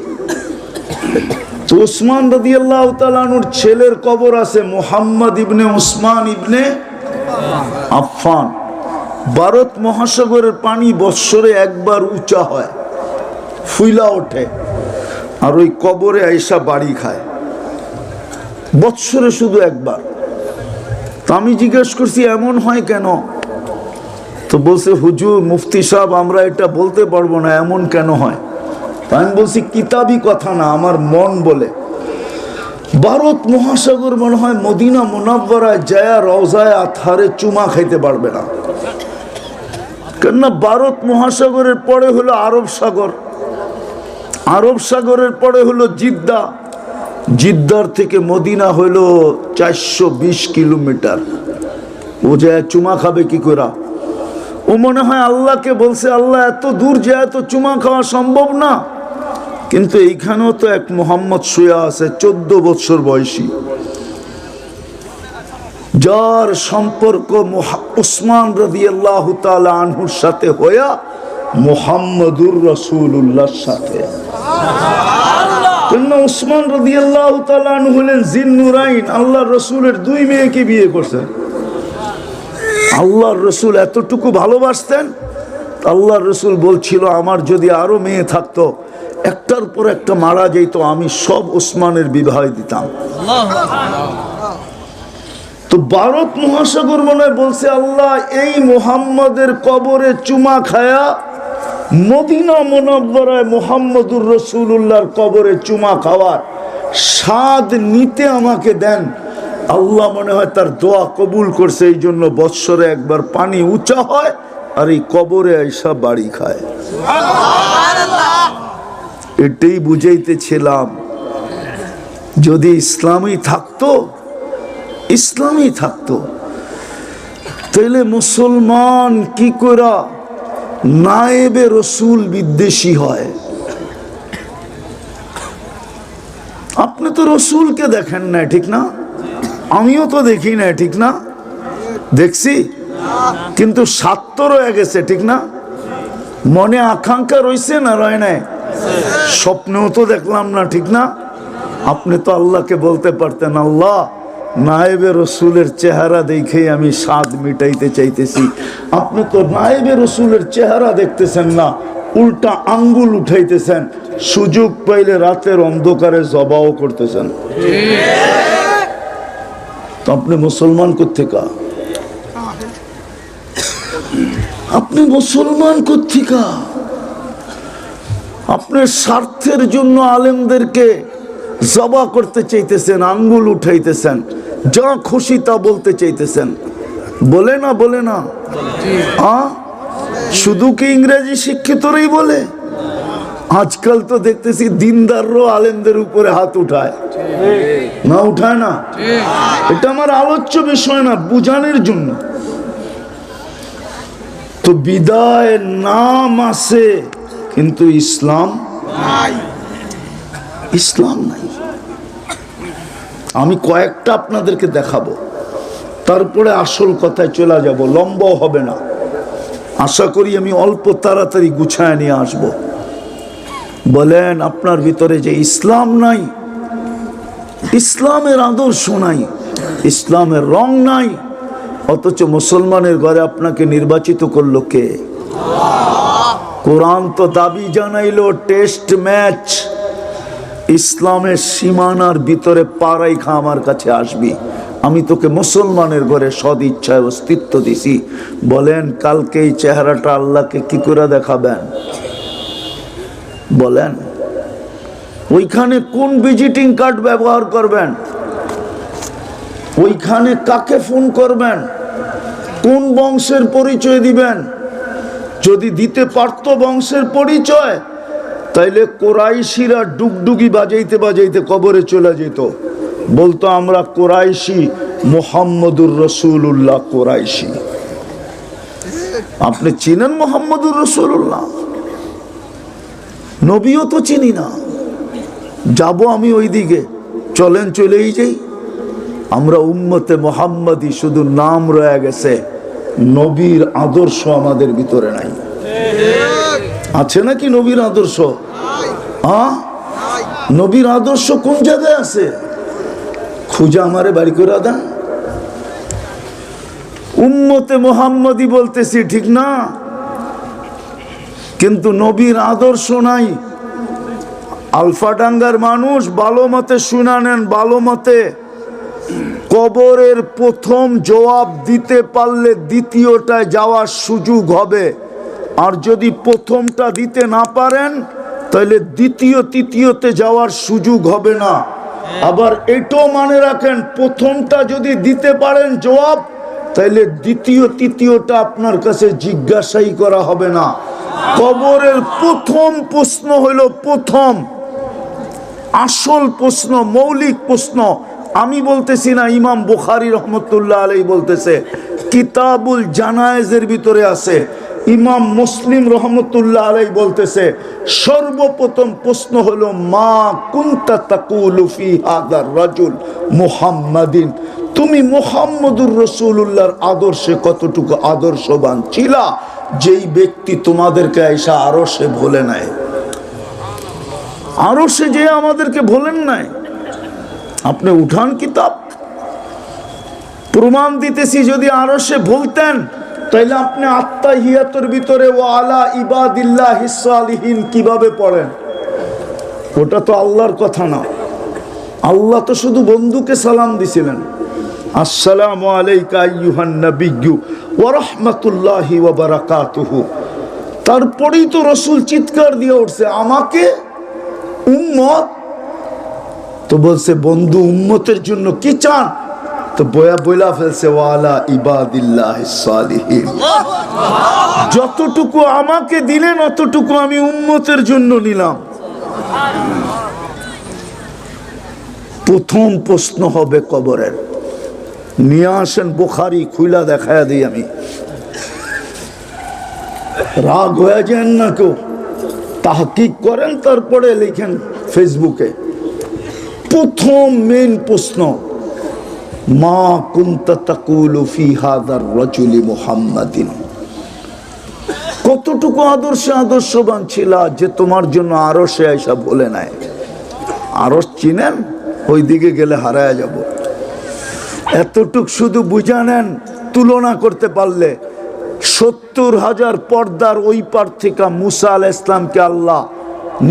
তো উসমান রাদিয়াল্লাহু তাআলা আনহুর ছেলের কবর আছে মুহাম্মদ ইবনে উসমান ইবনে আফফান। ভারত মহাসাগরের পানি বৎসরে একবার উঁচা হয়, ফুইলা ওঠে, আর ওই কবরে আইসা বাড়ি খায়, বৎসরে শুধু একবার। তো আমি জিজ্ঞেস করছি এমন হয় কেন? তো বলছে হুজুর, মুফতি সাহেব, আমরা এটা বলতে পারবো না এমন কেন হয়। আমি বলছি কিতাবি কথা না, আমার মন বলে। ভারত মহাসাগর মনে হয় মদিনা মুনাব্বারায় জায়া রওজায় আতহারে চুমা খাইতে পারবে না, কেননা ভারত মহাসাগরের পরে হলো আরব সাগর, আরব সাগরের পরে হলো জিদ্দা, জিদ্দার থেকে মদিনা হলো 420 কিলোমিটার। ও যায় চুমা খাবে কি করে? ও মনে হয় আল্লাহকে বলছে, আল্লাহ এত দূর যায় তো চুমা খাওয়া সম্ভব না। কিন্তু এইখানেও তো এক মোহাম্মদ শুয়া আছে, 14 বছর বয়সী, যার সম্পর্ক উসমান রাদিয়াল্লাহু তাআলা আনহুর সাথে হইয়া মুহাম্মদুর রাসূলুল্লাহর সাথে। কেন উসমান রাদিয়াল্লাহু তাআলা আনহু হলেন জিন্নুরাইন, আল্লাহর রাসূলের 2 মেয়েকে বিয়ে করছেন। আল্লাহর রাসূল এতটুকু ভালোবাসতেন, আল্লাহর রাসূল বলছিল আমার যদি আরো মেয়ে থাকতো, একটার পর একটা মারা যেত, আমি সব উসমানের বিবাহ দিতাম। তো ভারত মহাসাগর মনে বলছে আল্লাহ এই মুহাম্মদের কবরে চুমা খায়া মদিনা মুনাব্বারায় মুহাম্মদুর রাসূলুল্লাহর কবরে চুমা খাওয়ার স্বাদ নিতে আমাকে দেন। আল্লাহ মনে হয় তার দোয়া কবুল করছে, এই জন্য বৎসরে একবার পানি উঁচা হয় আর এই কবরে আইসা বাড়ি খায়। এটাই বুঝাইতেছিলাম, যদি ইসলামই থাকতো, ইসলামই থাকতো, তাহলে মুসলমান কি করে নায়েবে রসুল বিদ্বেষী হয়? আপনি তো রসুলকে দেখেন না, ঠিক না? আমিও তো দেখি না, ঠিক না? দেখছি, কিন্তু স্বার্থ রয়ে গেছে, ঠিক না? মনে আকাঙ্ক্ষা রয়েছে না রয় নাই? স্বপ্নেও তো দেখলাম না, ঠিক না? আপনি তো আল্লাহকে বলতে পারতেন, আল্লাহ নায়েবে রসুলের চেহারা দেখেই আমি স্বাদ মিটাইতে চাইতেছি। আপনি তো নায়েবে রসুলের চেহারা দেখতেছেন না, উল্টা আঙ্গুল উঠাইতেছেন, সুযোগ পাইলে রাতের অন্ধকারে জবাও করতেছেন। তো আপনি মুসলমান কোত্থেকা? আপনি মুসলমান কোত্থেকা? আপনার স্বার্থের জন্য আলেমদেরকে জবা করতে চাইতেছেন, আঙ্গুল উঠাইতেছেন, যা খুশি তা বলতে চাইতেছেন। বলে না, বলে না? শুধু কি ইংরেজি শিক্ষিতরাই বলে? আজকাল তো দেখতেছি দিনদাররাও আলেমদের উপরে হাত উঠায়, না উঠায় না? এটা আমার আলোচ্য বিষয় না, বুঝানোর জন্য। তো বিদায় নাম আছে কিন্তু ইসলাম ইসলাম নাই। আমি কয়েকটা আপনাদেরকে দেখাবো, তারপরে আসল কথায় চলে যাব, লম্বাও হবে না। আশা করি আমি অল্প তাড়াতাড়ি গুছায় নিয়ে আসব। বলেন আপনার ভিতরে যে ইসলাম নাই, ইসলামের আদর্শ নাই, ইসলামের রং নাই, অথচ মুসলমানের ঘরে আপনাকে নির্বাচিত করলো কে? কোরআন তো দাবি জানাইলো টেস্ট ম্যাচ, ইসলামের সীমানার ভিতরে পাড়াই খা আমার কাছে আসবি, আমি তোকে মুসলমানের ঘরে সদ ইচ্ছায় অস্তিত্ব দিছি। বলেন কালকে এই চেহারাটা আল্লাহকে কি করে দেখাবেন? বলেন ওইখানে কোন ভিজিটিং কার্ড ব্যবহার করবেন? ওইখানে কাকে ফোন করবেন? কোন বংশের পরিচয় দিবেন? যদি দিতে পারতো বংশের পরিচয়, তাইলে কোরাইশিরা ডুগডুগি বাজাইতে বাজাইতে কবরে চলে যেত, বলতো আমরা কোরাইশি, মুহাম্মদুর রাসূলুল্লাহ কোরাইশি। আপনি চিনেন মুহাম্মদুর রাসূলুল্লাহ? নবীও তো চিনি না। যাব আমি ওই দিকে, চলেন চলেই যাই। আমরা উম্মতে মুহাম্মাদি, শুধু নাম রয়ে গেছে, নবীর আদর্শ আমাদের ভিতরে নাই। আছে নাকি নবীর আদর্শ? নবীর আদর্শ কোন জায়গায় আছে? খুঁজে আমারে বাড়ি করে দেন। উম্মতে মুহাম্মাদি বলতেছি ঠিক না, কিন্তু নবীর আদর্শ নাই। আলফাডাঙ্গার মানুষ ভালো মতে শুনা নেন, ভালো মতে। কবরের প্রথম জবাব দিতে পারলে দ্বিতীয়টায় যাওয়ার সুযোগ হবে, আর যদি প্রথমটা দিতে না পারেন তাহলে দ্বিতীয় তৃতীয়তে যাওয়ার সুযোগ হবে না। আবার এটাও মনে রাখেন, প্রথমটা যদি দিতে পারেন জবাব, তাহলে দ্বিতীয় তৃতীয়টা আপনার কাছে জিজ্ঞাসাই করা হবে না। কবরের প্রথম প্রশ্ন হলো প্রথম আসল প্রশ্ন, মৌলিক প্রশ্ন। আমি বলতেছি না, ইমাম বুখারী রহমতুল্লাহ আলাইহি বলতেছে, কিতাবুল জানায়েজের ভিতরে আছে। ইমাম মুসলিম রহমতুল্লাহ আলাইহি বলতেছে, সর্বপ্রথম প্রশ্ন হলো মা কুনতা তাকুলু ফি হাদার রাজুল মুহাম্মাদিন, তুমি মুহাম্মদুর রাসূলুল্লাহর আদর্শে কতটুকু আদর্শবান ছিলা, যেই ব্যক্তি তোমাদেরকে আয়েশা আরশে ভুলে নাই। আরশে যে আমাদেরকে ভুলেন নাই। আপনি উঠান কিতাব, প্রমাণ দিতেছি। যদি আরশে ভুলতেন তাইলে আপনি আত্তাহিয়াতুর ভিতরে ওয়া আলা ইবাদিল্লাহিস সালিহিন কিভাবে পড়েন? ওটা তো আল্লাহর কথা না। আল্লাহ তো শুধু বন্ধুকে সালাম দিছিলেন, আসসালামু আলাইকা আইয়ুহান নাবিয়্যু ওয়া রাহমাতুল্লাহি ওয়া বারাকাতুহু। তারপরেই তো রাসূল চিৎকার দিয়ে উঠছে, আমাকে উম্মত। তো বলছে বন্ধু উম্মতের জন্য কি চান? তো বইলা ফেলছে ওয়া আলা ইবাদিল্লাহিস সালিহিন। যতটুকু আমাকে দিলেন অতটুকু আমি উম্মতের জন্য নিলাম। প্রথম প্রশ্ন হবে কবরের। নিয়ে আসেন বুখারী, খুইলা দেখায়া দিই আমি। রাগ হয়ে যান না কেউ, তাহকিক করেন, তারপরে লিখেন ফেসবুকে। প্রথম মেইন প্রশ্ন, মা কুনতা তাকুলু ফি হাদার রাজুলি মুহাম্মাদিন, কতটুকু আদর্শবান ছিলা যে তোমার জন্য আরশে আয়েশা বলে নাই। আরশ চিনেন? ওই দিকে গেলে হারায় যাব। এতটুক শুধু বুঝা নেন, তুলনা করতে পারলে 70,000 পর্দার ওই পার থেকে মুসা আলাইহিস সালামকে আল্লাহ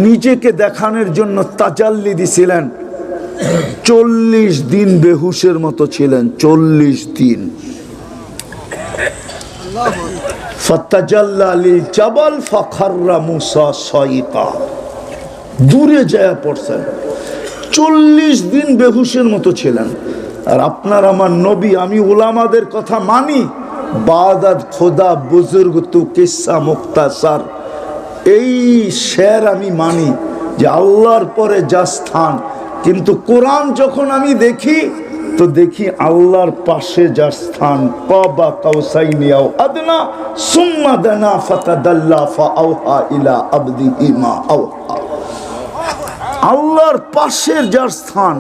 নিজেকে দেখানোর জন্য তাজাল্লি দিছিলেন। 40 দিন বেহুশের মতো ছিলেন, 40 দিন। ফাতাজাল্লা লিল জাবাল ফাখাররা মুসা সাইকা। দূরে যায় পড়ছেন, 40 দিন বেহুশের মতো ছিলেন। আর আপনার আমার নবী, আমি উলামাদের কথা মানি, বাদাত খোদা বুজুর্গ তু কিসসা মুক্তাসার, এই শের আমি মানি যে আল্লাহর পরে যা স্থান। কিন্তু কোরআন যখন আমি দেখি তো দেখি আল্লাহর পাশে যার স্থান, কাবা কাউসাইনি আও আদনা সুম্মা দানা ফাতাদাল্লা ফাআওহা ইলা আবদিহি মা আওহা। আল্লাহর পাশের যার স্থান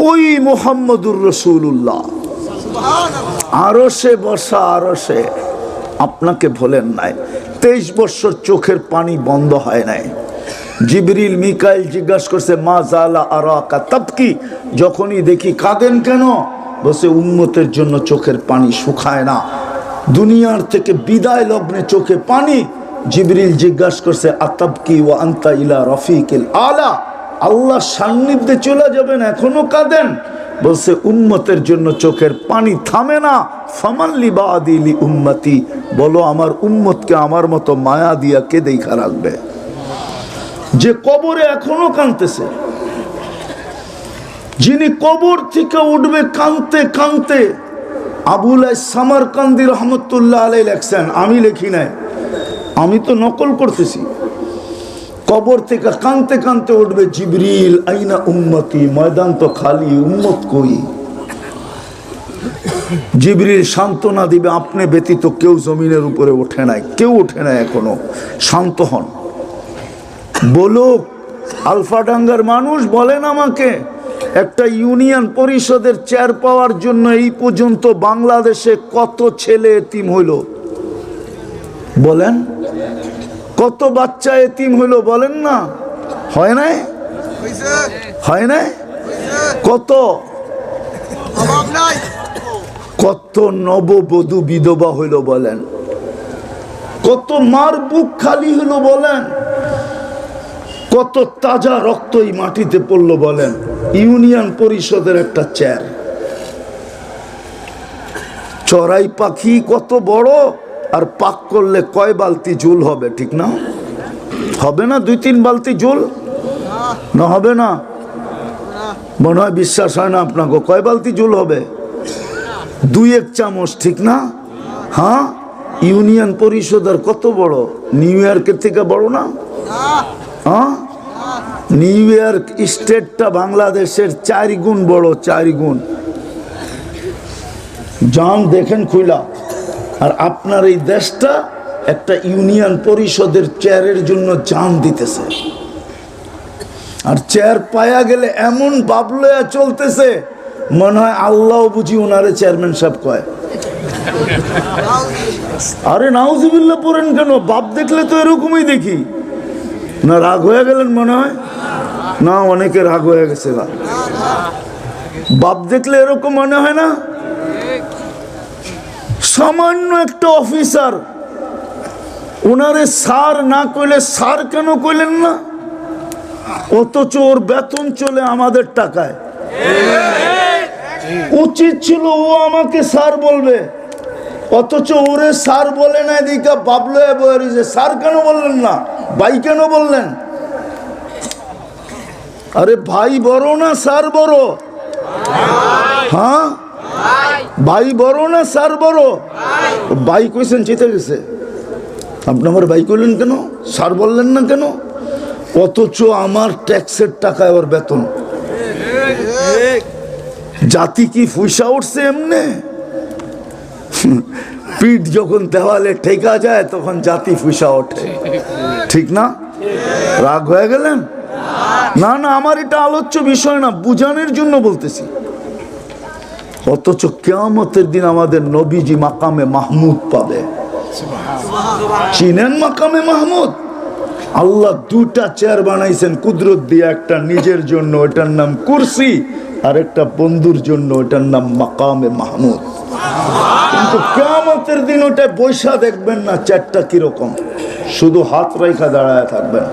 ওই মুহাম্মদুর রাসূলুল্লাহ। আরশে বসা, আরশে আপনাকে ভোলেন নাই। 23 বছর চোখের পানি বন্ধ হয় নাই। জিবরিল মিকাইল জিজ্ঞাসা করছে মা জালা আরাকা তাবকি, যখনই দেখি কাঁদেন কেন? বসে উম্মতের জন্য চোখের পানি শুকায় না, দুনিয়ার থেকে বিদায় লগ্নে চোখে পানি। জিবরিল জিজ্ঞাসা করছে আতাবকি ওয়া আনতা ইলা রফিকিল আলা, আল্লাহ সান্নিধ্যে চলে যাবেন এখনো কাঁদেন? বলছে উম্মতের জন্য চোখের পানি থামে না। ফামান লিবাদি লি উম্মতি, বলো আমার উম্মতকে আমার মতো মায়া দিয়া কে দেখা রাখবে? যে কবরে এখনো কাঁদতেছে, যিনি কবর থেকে উঠবে কাঁদতে কাঁদতে। আবুল সামারকান্দি রহমতুল্লাহ আলাইহি লেখছেন, আমি লিখি নাই, আমি তো নকল করতেছি। কবর থেকে কাঁদতে কাঁদতে উঠবে জিবরিল, আইনা উম্মতি, ময়দান তো খালি, উম্মত কই? জিবরিল সান্ত্বনা দিবে, আপনি ব্যতীত কেউ জমিনের উপরে ওঠে নাই, কেউ ওঠে নাই এখনো, শান্ত হন। বলুক আলফাডাঙ্গার মানুষ, বলেন আমাকে, একটা ইউনিয়ন পরিষদের চেয়ার পাওয়ার জন্য এই পর্যন্ত বাংলাদেশে কত ছেলে এতিম হইল? বলেন, কত বাচ্চা এতিম হইল? বলেন না, হয় নাই? হয় নাই? কত কত নববধূ বিধবা হইল বলেন, কত মার বুক খালি হইল বলেন, কত তাজা রক্তই মাটিতে পড়লো বলেন। ইউনিয়ন পরিষদের একটা চেয়ার, চড়াই পাখি কত বড়, আর পাক করলে কয় বালতি জল হবে? ঠিক না? হবে না 2-3 বালতি জল? না হবে না? মনে হয় বিশ্বাস হয় না আপনাকে। কয় বালতি জল হবে? 2-1 চামচ, ঠিক না? হ্যাঁ, ইউনিয়ন পরিষদ আর কত বড়? নিউ ইয়র্কের থেকে বড় না? হ্যাঁ, নিউ ইয়র্ক স্টেটটা বাংলাদেশের 4 গুণ বড়, 4 গুণ। যান দেখেন খুইলা। আর আপনার এই দেশটা একটা ইউনিয়ন পরিষদের চেয়ারের জন্য জান দিতেছে। আর চেয়ার পায়া গেলে এমন বাবলয়া চলতেছে, মনে হয় আল্লাহ বুঝি ওনারে চেয়ারম্যান সাহেব কয়। আরে নাউজুবিল্লাহ পড়েন কেন? বাপ দেখলে তো এরকমই দেখি না। রাগ হয়ে গেলেন মনে হয়? না, অনেকে রাগ হয়ে গেছে। বাপ দেখলে এরকম মনে হয় না? সামান্য একটা অফিসার, ওনারে স্যার না কইলে স্যার কেন কইলেন না? অথচ ওর বেতন চলে আমাদের টাকায়। উচিত ছিল ও আমাকে স্যার বলবে, অথচ ওরে স্যার বলে না। এদিকে বাবলো বয়ে স্যার কেন বললেন না? ভাই কেন বললেন? আরে ভাই বড় না স্যার বড়? হ্যাঁ, ভাই বড় না স্যার বড়? ভাই কইছেন জিতে গেছে, আপনি আমার ভাই কইলেন কেন? স্যার বললেন না কেন? অথচ আমার ট্যাক্সের টাকায় ওর বেতন। জাতি কি ফুসা উঠছে এমনে? পিঠ যখন দেওয়ালে ঠেকা যায় তখন জাতি ফুসা ওঠে, ঠিক না? রাগ হয়ে গেলেন? না না, আমার এটা আলোচ্য বিষয় না, বুঝানোর জন্য বলতেছি। অথচ কিয়ামতের দিন আমাদের নবীজি মাকামে মাহমুদ পাবে। চিনেন মাকামে মাহমুদ? আল্লাহ 2টা চেয়ার বানাইছেন কুদরত দিয়ে, একটা নিজের জন্য, ওটার নাম কুরসি, আর একটা বন্ধুর জন্য, ওটার নাম মাকামে মাহমুদ। কিন্তু কিয়ামতের দিন ওটা বৈশা দেখবেন না চেয়ারটা কিরকম, শুধু হাত রেখা দাঁড়ায় থাকবেন।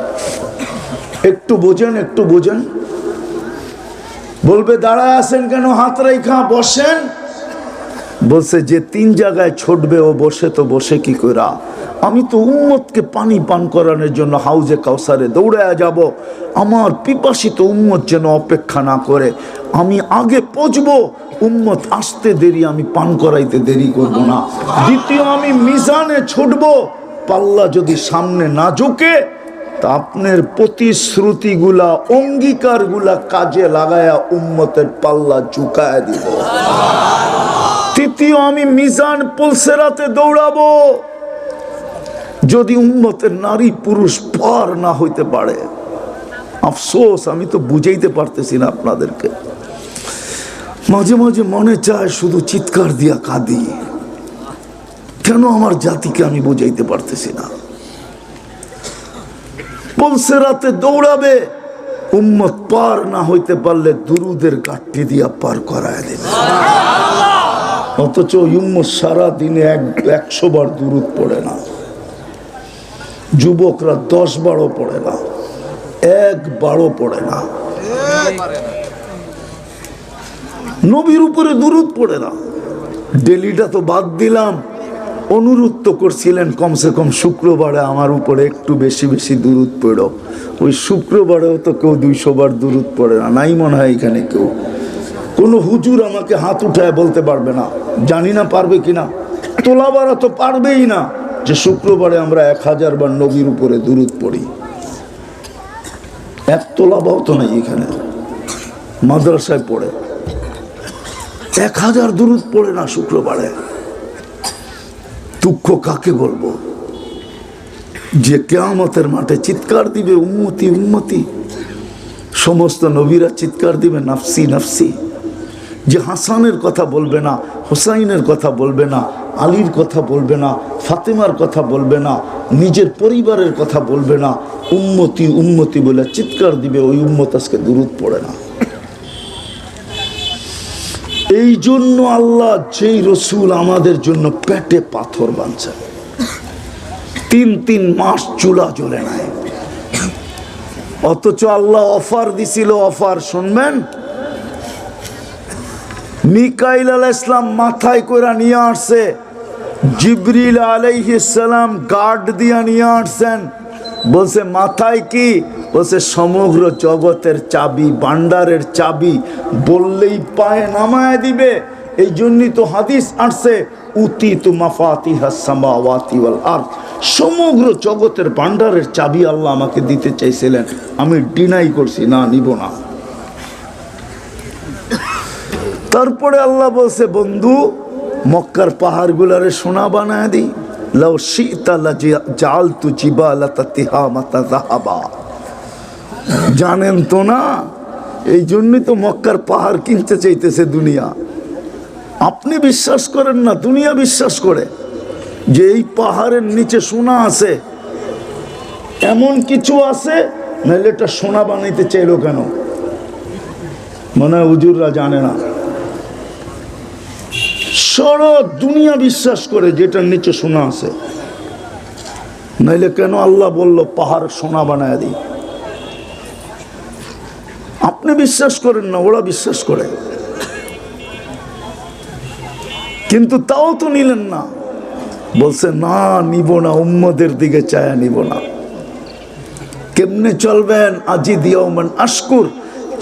একটু বোঝেন, একটু বোঝেন। বলবে দাঁড়ায় আছেন কেন? হাত রেখা বসেন। বলছে যে 3 জায়গায় ছুটবে ও বসে তো বসে কি করা? আমি তো উম্মতকে পানি পান করানোর জন্য হাউজে কাউসারে দৌড়ায় যাব। আমার পিপাসিত উম্মত যেন অপেক্ষা না করে, আমি আগে পৌঁছবো, উম্মত আসতে দেরি, আমি পান করাইতে দেরি করব না। দ্বিতীয়, আমি মিজানে ছুটবো, পাল্লা যদি সামনে না ঝুঁকে তা আপনার প্রতিশ্রুতিগুলা অঙ্গীকারগুলা কাজে লাগায়া উম্মতের পাল্লা ঝুঁকায় দিব। তৃতীয়, আমি মিজান পুলসেরাতে দৌড়াবো, যদি উম্মতের নারী পুরুষ পার না হইতে পারে। আফসোস, আমি তো বুঝাইতে পারতেছি না আপনাদেরকে। মাঝে মাঝে মনে চায় শুধু চিৎকার দিয়া কাঁদি, কেন আমার জাতিকে আমি বুঝাইতে পারতেছি না। পুলসেরাতে দৌড়াবে, উম্মত পার না হইতে পারলে দুরুদের গাঠটি দিয়া পার করায় দেবে। অথচ উম্মত সারা দিনে 100 বার দুরুদ পড়ে না, যুবকরা 10 বারও পড়ে না, 1 বারও পড়ে না, নবীর উপরে দুরুদ পড়ে না। ডেলিটা তো বাদ দিলাম, অনুরোধ তো করছিলেন কমসে কম শুক্রবারে আমার উপরে একটু বেশি বেশি দুরুদ পড়ো। ওই শুক্রবারেও তো কেউ 200 বার দুরুদ পড়ে না, নাই মনে হয় এখানে কেউ। কোনো হুজুর আমাকে হাত উঠায় বলতে পারবে না, জানি না পারবে কিনা, তোলাবারা তো পারবেই না যে শুক্রবারে আমরা 1000 বার নবীর উপরে দুরুদ পড়ি। এক তোলাবাও তো নাই এখানে, মাদ্রাসায় পড়ে 1000 দুরুদ পড়ে না শুক্রবারে। দুঃখ কাকে বলবো, যে কিয়ামতের মাঠে চিৎকার দিবে উম্মতি উম্মতি, সমস্ত নবীরা চিৎকার দিবে নাফসি নাফসি। যে হাসানের কথা বলবে না, হুসাইনের কথা বলবে না, আলীর কথা বলবে না, ফাতেমার কথা বলবে না, নিজের পরিবারের কথা বলবে না, উম্মতি উম্মতি বলে চিৎকার দিবে, ওই উম্মত আজকে দুরুদ পড়ে না। এই জন্য আল্লাহ যেই রসুল আমাদের জন্য পেটে পাথর বাঁধছেন, 3 মাস চুলা জ্বলে নাই, অথচ আল্লাহ অফার দিছিল। অফার শুনবেন, মিকাইল আলাইহিস সালাম মাথায় করে নিয়ে আসছে, জিবরিল আলাইহিস সালাম গার্ড দিয়া নিয়ে আসছেন। বলছে মাথায় কি? বলছে সমগ্র জগতের চাবি, ভান্ডারের চাবি, বললেই পায়ে নামায় দিবে। এই জন্যই তো হাদিস আসছে, উতিতু মাফাতিহাস সামাওয়াতি ওয়াল আরদ, সমগ্র জগতের ভান্ডারের চাবি আল্লাহ আমাকে দিতে চাইছিলেন, আমি ডিনাই করছি, না নিব না। তারপরে আল্লাহ বলছে, বন্ধু মক্কার পাহাড়গুলারে সোনা বানায় দিই, লাউ শি'তা লাজাআলতু জিবালাতা তিহামাতা যাহাবা। জানেন তো না, এই জন্যই তো মক্কার পাহাড় কিনতে চাইতেছে দুনিয়া। আপনি বিশ্বাস করেন না, দুনিয়া বিশ্বাস করে যে এই পাহাড়ের নিচে সোনা আছে, এমন কিছু আছে, নাহলে এটা সোনা বানাইতে চাইলো কেন? মনে হয় হুজুররা জানে না। সারা দুনিয়া বিশ্বাস করে যেটার নিচে সোনা আছে, নাইলে কেন আল্লাহ বলল পাহাড় সোনা বানায় দিই? আপনি বিশ্বাস করেন না, ওরা বিশ্বাস করে, কিন্তু তাও তো নিলেন না। বলছে না, নিব না, উম্মতের দিকে চায়া নিব না। কেমনে চলবেন? আজি দিয়াউমান আশকুর,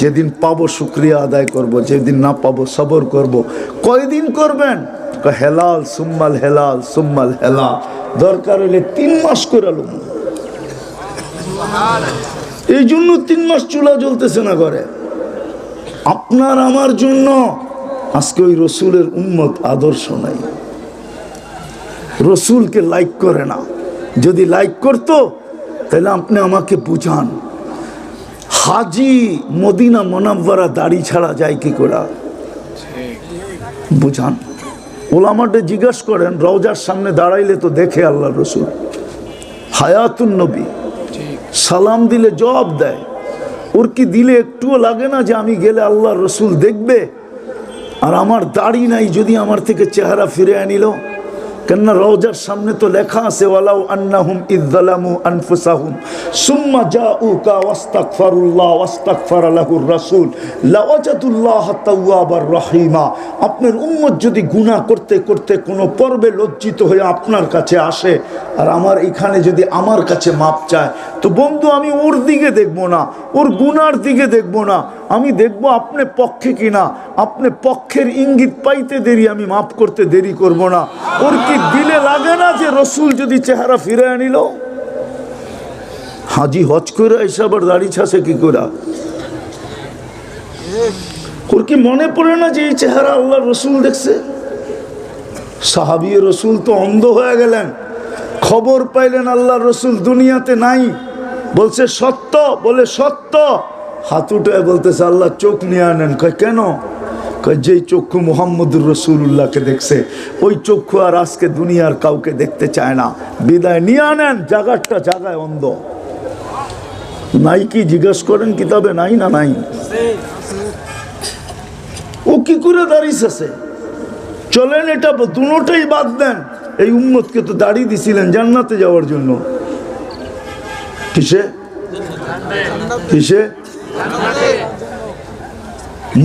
যেদিন পাবো শুকরিয়া আদায় করব, যেদিন না পাবো সবর করব। কয়দিন করবেন? হেলাল সুম্মাল হেলাল সুম্মাল হেলাল, দরকার হলে 3 মাস করে লুম। এই জন্য 3 মাস চুলা জ্বলতেছে না ঘরে, আপনার আমার জন্য। আজকে ওই রসুলের উম্মত আদর্শ নাই, রসুলকে লাইক করে না। যদি লাইক করতো তাহলে আপনি আমাকে বুঝান, হাজি মদিনা মুনাওয়ারা দাড়ি ছাড়া যায় কি করে? বুঝান। ওলামাটা জিজ্ঞাসা করেন, রওজার সামনে দাঁড়াইলে তো দেখে আল্লাহ রসুল, হায়াতুন নবী, সালাম দিলে জবাব দেয়। ওর কি দিলে একটুও লাগে না যে আমি গেলে আল্লাহ রসুল দেখবে? আর আমার দাড়ি নাই, যদি আমার থেকে চেহারা ফিরে আনিল, কেননা রওজার সামনে তো লেখা আছে ওয়ালাউ আন্নাহুম ইযযালামু আনফুসাহুম সুম্মা জাউকা ওয়াস্তাগফিরুল্লাহ ওয়াস্তাগফারা লাহুর রাসূল লাওয়াজাদুল্লাহ তাওয়াবার রহিমা। আপনার উম্মত যদি গুনাহ করতে করতে কোনো পর্বে লজ্জিত হয়ে আপনার কাছে আসে আর আমার এখানে যদি আমার কাছে মাপ চায়, তো বন্ধু আমি ওর দিকে দেখবো না, ওর গুনার দিকে দেখবো না, আমি দেখবো আপনি পক্ষে কিনা। আপনি পক্ষের ইঙ্গিত পাইতে দেরি, আমি মাফ করতে দেরি করব না। ওর কি দিলে লাগে না যে রসুল যদি চেহারা ফিরে আনিল? হাজি হজ করে এসে আবার দাড়ি ছাসে কি করে? ওর কি মনে পড়ে না যে এই চেহারা আল্লাহ রসুল দেখছে? সাহাবী রসুল তো অন্ধ হয়ে গেলেন, খবর পাইলেন আল্লাহ রসুল দুনিয়াতে নাই, বলছে সত্য, বলে সত্য, হাত উঠে বলতেছে আল্লাহ চোখ নিয়ে আনেন। কয় কেন? কয় যেই চক্ষু মুহাম্মদুর রসুল্লাহকে দেখছে ওই চক্ষু আর আজকে দুনিয়ার কাউকে দেখতে চায় না, বিদায় নিয়ে আনেন। জায়গাটা জায়গায় অন্ধ নাই কি জিজ্ঞাসা করেন কিতাবে? নাই না নাই? ও কি করে দাঁড়িয়েছে? চলেন এটা দুটোটাই বাদ দেন। এই উম্মতকে তো দাড়ি দিছিলেন জান্নাতে যাওয়ার জন্য। কিসে কিসে?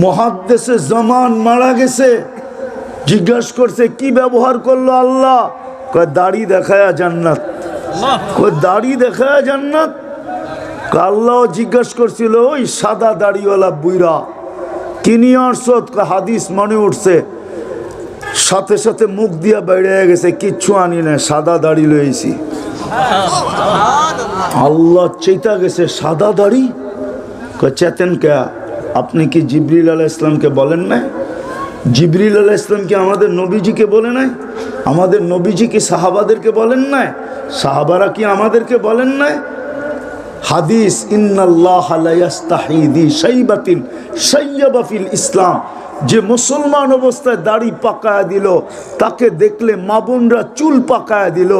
মুহাদ্দিসে জামান মারা গেছে, জিজ্ঞাসা করছে কি ব্যবহার করলো আল্লাহ? কয় দাড়ি দেখায়া জান্নাত। কয় দাড়ি দেখায়া জান্নাত? আল্লাহ জিজ্ঞাসা করছিল ওই সাদা দাড়িওয়ালা বুইরা কি নিয়ে আসছো? হাদিস মনে উঠছে, সাথে সাথে মুখ দিয়া বেড়ে গেছে কিচ্ছু আনি না, সাদা দাড়ি লইছি। আল্লাহ চেতা গেছে সাদা দাড়ি। চেতেন কে? আপনি কি জিবরিল আলাইহিস সালামকে বলেন নাই? জিবরিল আলাইহিস সালাম কি আমাদের নবীজিকে বলে নাই? আমাদের নবীজি কি সাহাবাদেরকে বলেন নাই? সাহাবারা কি আমাদেরকে বলেন নাই? হাদিস ইন্নাল্লাহা লা ইস্তাহি দি শাইবাতিন শাইয়াবা ফিল ইসলাম, যে মুসলমান অবস্থায় দাড়ি পাকায়া দিল তাকে দেখলে মা বোনরা চুল পাকায়া দিল,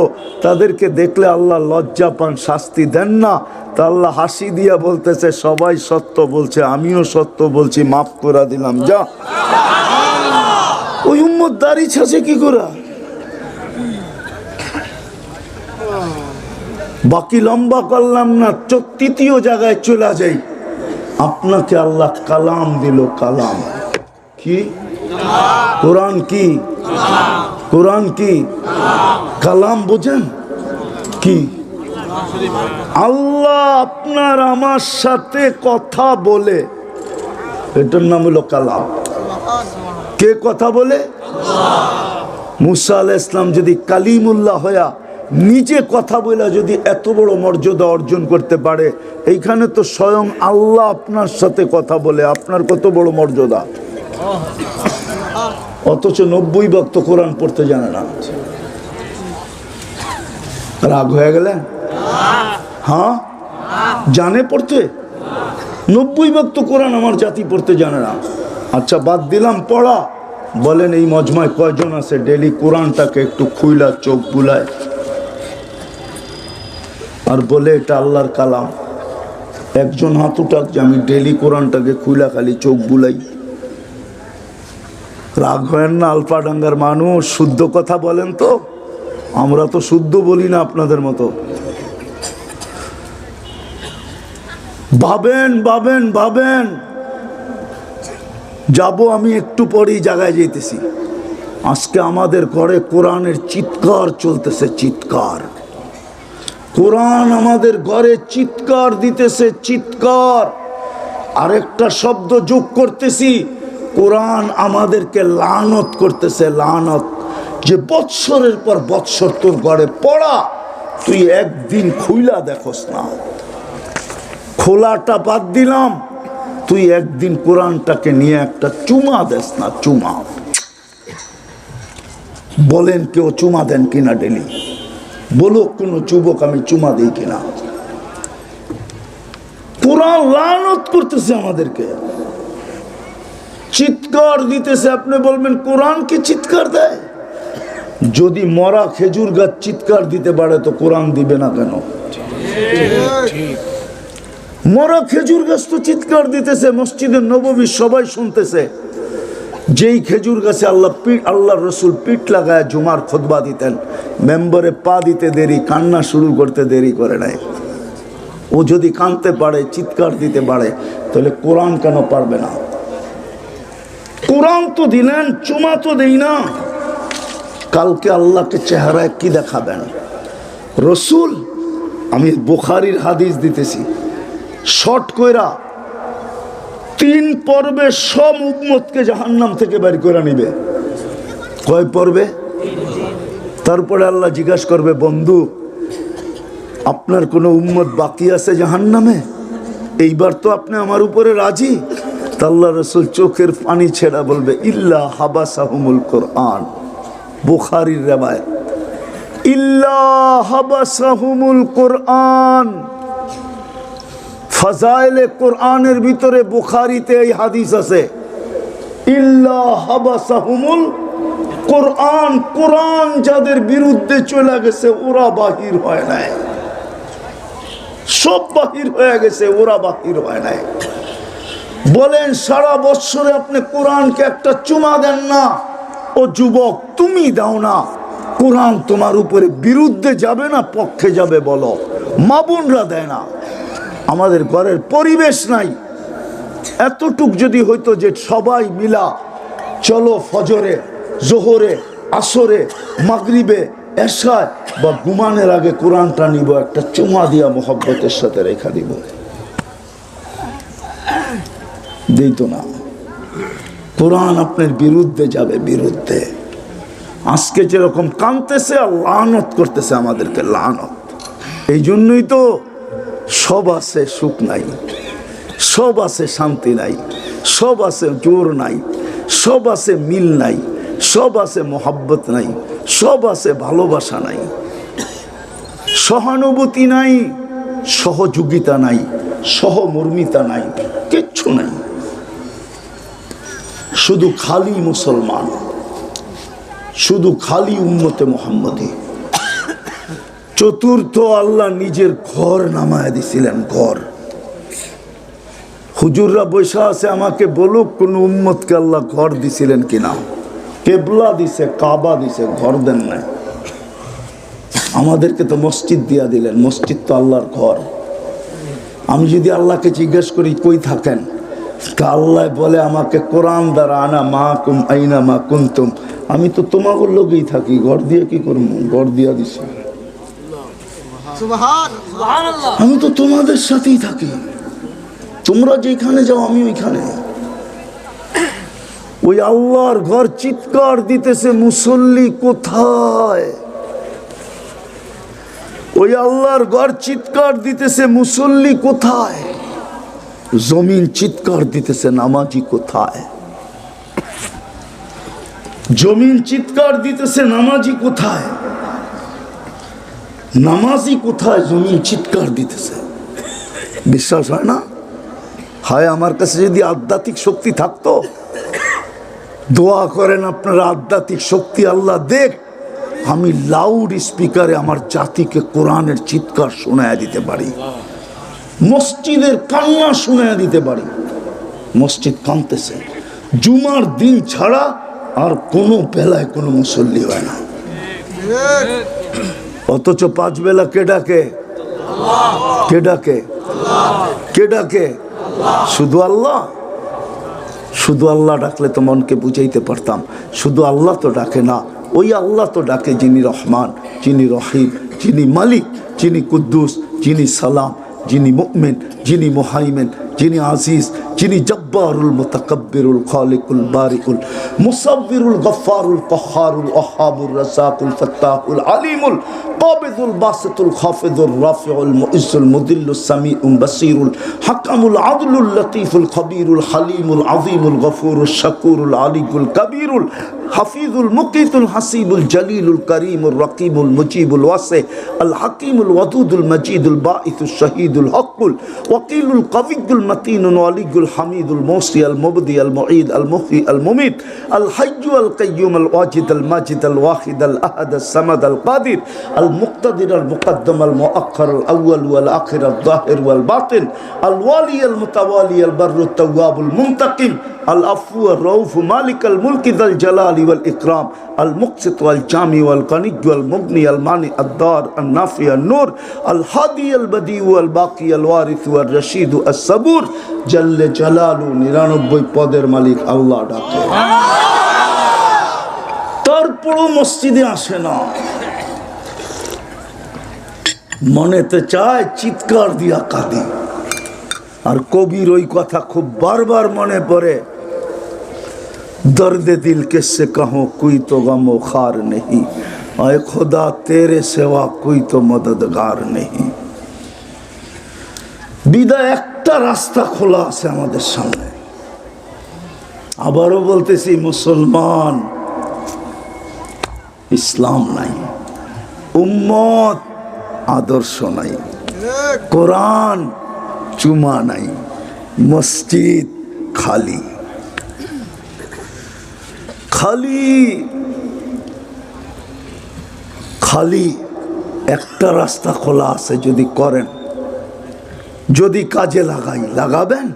তাদেরকে দেখলে আল্লাহ লজ্জা পান, শাস্তি দেন না। তা আল্লাহ হাসি দিয়া বলতেছে সবাই সত্য বলছে, আমিও সত্য বলছি, মাফ করে দিলাম, যা। ওই উম্মত দাড়ি ছাছে কি করে? বাকি লম্বা করলাম না, তৃতীয় জায়গায় চলে যাই। আপনাকে আল্লাহ কালাম দিল, কালাম কি? কোরআন কি? কোরআন কি? কালাম বোঝেন কি? আল্লাহ আপনার আমার সাথে কথা বলে, এটার নাম হলো কালাম। কে কথা বলে? মুসা আলাইহিস সালাম যদি কালিমুল্লাহ হয়া নিজে কথা বলে যদি এত বড় মর্যাদা অর্জন করতে পারে, এইখানে তো স্বয়ং আল্লাহ আপনার সাথে কথা বলে, আপনার কত বড় মর্যাদা। অথচ 90 বক্ত কোরআন পড়তে জানে না। রাগ হয়ে গেলেন? হ্যাঁ, জানে পড়তে? 90 বক্ত কোরআন আমার জাতি পড়তে জানে না। আচ্ছা বাদ দিলাম পড়া, বলেন এই মজমায় কয়জন আছে ডেলি কোরআনটাকে একটু খুইলা চোখ বুলায় আর বলে এটা আল্লাহর কালাম? একজন হাত উঠাক যে আমি ডেলি কোরআনটাকে খুইলা খালি চোখ বুলাই। রাগ হয় না? আলফাডাঙ্গার মানুষ শুদ্ধ কথা বলেন তো, আমরা তো শুদ্ধ বলি না আপনাদের মতো। ভাবেন ভাবেন ভাবেন, যাব আমি একটু পরেই জায়গায় যেতেছি। আজকে আমাদের ঘরে কোরআনের চিৎকার চলতেছে, চিৎকার। কোরআন আমাদের ঘরে চিৎকার দিতেছে, চিৎকার। আরেকটা শব্দ যোগ করতেছি, কোরআন আমাদেরকে লানত করতেছে, লানত। যে বৎসরের পর বৎসর তোর ঘরে পড়া, তুই একদিন খুইলা দেখোস না। খোলাটা বাদ দিলাম, তুই একদিন কোরআনটাকে নিয়ে একটা চুমা দেস না, চুমা। বলেন কেউ চুমা দেন কিনা ডেলি? বলো কোন যুবক আমি চুমা দিই কিনা? কোরআন লানত করতেছে আমাদেরকে, চিৎকার দিতেছে। আপনি বলবেন কোরআন কি চিৎকার দেয়? যদি মরা খেজুর গাছ চিৎকার দিতে পারে তো কোরআন দিবে না কেন? মরা খেজুর গাছ তো চিৎকার দিতেছে, মসজিদের নববী সবাই শুনতেছে। যেই খেজুর গাছে আল্লাহ রসুল পিঠ লাগায় জুমার খুতবা দিতেন, মেম্বারে পা দিতে দেরি, কান্না শুরু করতে দেরি করে নাই। ও যদি কাঁদতে পারে, চিৎকার দিতে পারে, তাহলে কোরআন কেন পারবে না? কোরআন তো দিলেন, চুমা তো দেই না। কালকে আল্লাহকে চেহারায় কি দেখাবেন? রসুল, আমি বুখারীর হাদিস দিতেছি, শর্ট কইরা 3 পর্বে সব উম্মতকে জাহান্নাম থেকে বের করে নিবে। কয় পর্বে? তারপরে আল্লাহ জিজ্ঞাসা করবে, বন্ধু আপনার কোনো উম্মত বাকি আছে জাহান্নামে? এইবার তো আপনি আমার উপরে রাজি? তা আল্লাহ রসুল চোখের পানি ছেড়া বলবে, ইল্লা হাবাসাহুমুল কোরআন। বুখারীর রিওয়ায়াত, ইল্লা হাবাসাহুমুল কোরআন। ফাজাইলে কোরআনের ভিতরে বুখারীতে এই হাদিস আছে, ইল্লা হাবাসাহুমুল কোরআন। কোরআন যাদের বিরুদ্ধে চলে গেছে ওরা বাহির হয় নাই, সব বাহির হয়ে গেছে, ওরা বাহির হয় নাই। বলেন সারা বছরে আপনি কোরআনকে একটা চুমা দেন না? ও যুবক, তুমি দাও না, কোরআন তোমার উপরে বিরুদ্ধে যাবে না পক্ষে যাবে? বলো। মা বোনরা দেয় না। আমাদের ঘরের পরিবেশ নাই। এতটুক যদি হইতো যে সবাই মিলা চলো ফজরে, জোহরে, আসরে, মাগরিবে, এশায় বা ঘুমানোর আগে কোরআনটা নিব, একটা চুমা দিয়া মোহব্বতের সাথে রেখা দিব, দিত না। কোরআন আপনার বিরুদ্ধে যাবে, বিরুদ্ধে। আজকে যেরকম কাঁদতেছে আর লানত করতেছে আমাদেরকে, লানত। এই জন্যই তো সব আছে সুখ নাই, সব আছে শান্তি নাই, সব আছে জোর নাই, সব আছে মিল নাই, সব আছে মোহাব্বত নাই, সব আছে ভালোবাসা নাই, সহানুভূতি নাই, সহযোগিতা নাই, সহমর্মিতা নাই, কিচ্ছু নাই। শুধু খালি মুসলমান, শুধু খালি উম্মতে মুহাম্মদী। চতুর্থ, আল্লাহ নিজের ঘর নামায় দিছিলেন, ঘর। হুজুররা বৈশা আছে, আমাকে বলুক কোন উম্মতকে আল্লাহ ঘর দিছিলেন কিনা। কেবলা দিছে, কাবা দিছে, ঘর দেন নাই। আমাদেরকে তো মসজিদ দিয়া দিলেন, মসজিদ তো আল্লাহর ঘর। আমি যদি আল্লাহকে জিজ্ঞেস করি কই থাকেন, আল্লাহ বলে আমাকে কোরআন দ্বারা, আনা মা কুম আইনা মা কুনতুম, আমি তো তোমাদের লোকেই থাকি, ঘর দিয়ে কি করবো? ঘর দিয়া দিছি, আমি তো তোমাদের সাথেই থাকি, তোমরা যেখানে যাও আমি ওইখানে। ওই আল্লাহর ঘর চিৎকার দিতেছে, মুসল্লি কোথায়? ওই আল্লাহর ঘর চিৎকার দিতেছে, মুসল্লি কোথায়? জমিন চিৎকার দিতেছে, নামাজি কোথায়? জমিন চিৎকার দিতেছে, নামাজি কোথায়? নামাজি কোথায়? জমিন চিৎকার দিতেছে। বিশ্বাস হয় না? হায়, আমার কাছে যদি আধ্যাত্মিক শক্তি থাকতো, দোয়া করেন আপনারা আধ্যাত্মিক শক্তি আল্লাহ দেখ, আমি লাউড স্পিকারে আমার জাতিকে কোরআনের চিৎকার শোনায় দিতে পারি, মসজিদের কান্না শোনায় দিতে পারি। মসজিদ কাঁদতেছে, জুমার দিন ছাড়া আর কোনো বেলায় কোনো মুসল্লি হয় না, অথচ 5 বেলা কে ডাকে? কে ডাকে? কে ডাকে? শুধু আল্লাহ। শুধু আল্লাহ ডাকলে তো মনকে বুঝাইতে পারতাম। শুধু আল্লাহ তো ডাকে না, ওই আল্লাহ তো ডাকে যিনি রহমান, যিনি রহিম, যিনি মালিক, যিনি কুদ্দুস, যিনি সালাম, যিনি মুমিন, যিনি মুহাইমিন, যিনি আজিজ, যিনি জব্বারুল মুতাকাব্বিরুল খালিকুল বারিকুল মুসাব্বিরুল গফফারুল কহ্হারুল ওয়াহ্হাবুর রাযাকুল ফাত্তাহুল আলিমুল কাবিদুল বাসিতুল খাফিদুর রাফিউল মুইজ্জুল মুদিল্লুস সামিউল বাসীরুল হাকামুল আদলুল লতীফুল খবীরুল হালিমুল আযীমুল গফুরুশ শাকুরুল আলিকুল কবীরুল হাফিজুল মুকিতুল হাসিবুল জলিলুল করিমুর রকিবুল মুজিবুল ওয়াসি আল হাকিমুল ওয়াদুদুল মজিদুল বাঈসুশ শহীদুল হকুল ওয়াকিলুল কবিয়ুল মতিনুল ওয়ালিয়ুল হামিদুল মুসি আল মুবদি আল মুঈদ আল মুহয়ি আল মুমিত আল হাইয়্যু আল কাইয়্যুম আল ওয়াজিদ আল মাজিদ আল ওয়াহিদ আল আহাদ আল সামাদ আল কাদির আল মুক্তাদির আল মুকদ্দম আল মুআখ্খার আল আউয়াল ওয়াল আখির আল যাহির ওয়াল বাতিন আল ওয়ালি আল মুতাওয়ালি আল বাররুত তাওয়াবুল মুনতাকিম আল আফু আর রউফ মালিক আল মুলকি যাল জালালি ওয়াল ইকরাম আল মুকসিত ওয়াল জামি ওয়াল কানিজ ওয়াল মুগনি আল মানি আদ দার আন নাফি আন নূর আল হাদি আল বদি ওয়াল বাকি আল ওয়ারিস ওয়াল রশিদ আস সাবুর জাল্লে জালালু 99 পদের মালিক আল্লাহ ডাকে। তারপরও মসজিদে আসে না, মনেতে চায় চিৎকার দিয়া কাঁদি। আর কবির ওই কথা খুব বারবার মনে পড়ে, দর্দে দিল কিসসে কহো কোই তো গমো খার নেহি, আয় খোদা তেরে সেবা কোই তো মদদগার নেহি। বিদায় একটা রাস্তা খোলা আছে আমাদের সামনে। আবারও বলতেছি, মুসলমান ইসলাম নাই, উম্মত আদর্শ নাই, কোরআন চুমা নাই, মসজিদ খালি খালি খালি। একটা রাস্তা খোলা আছে, যদি করেন, যদি কাজে লাগাবেন।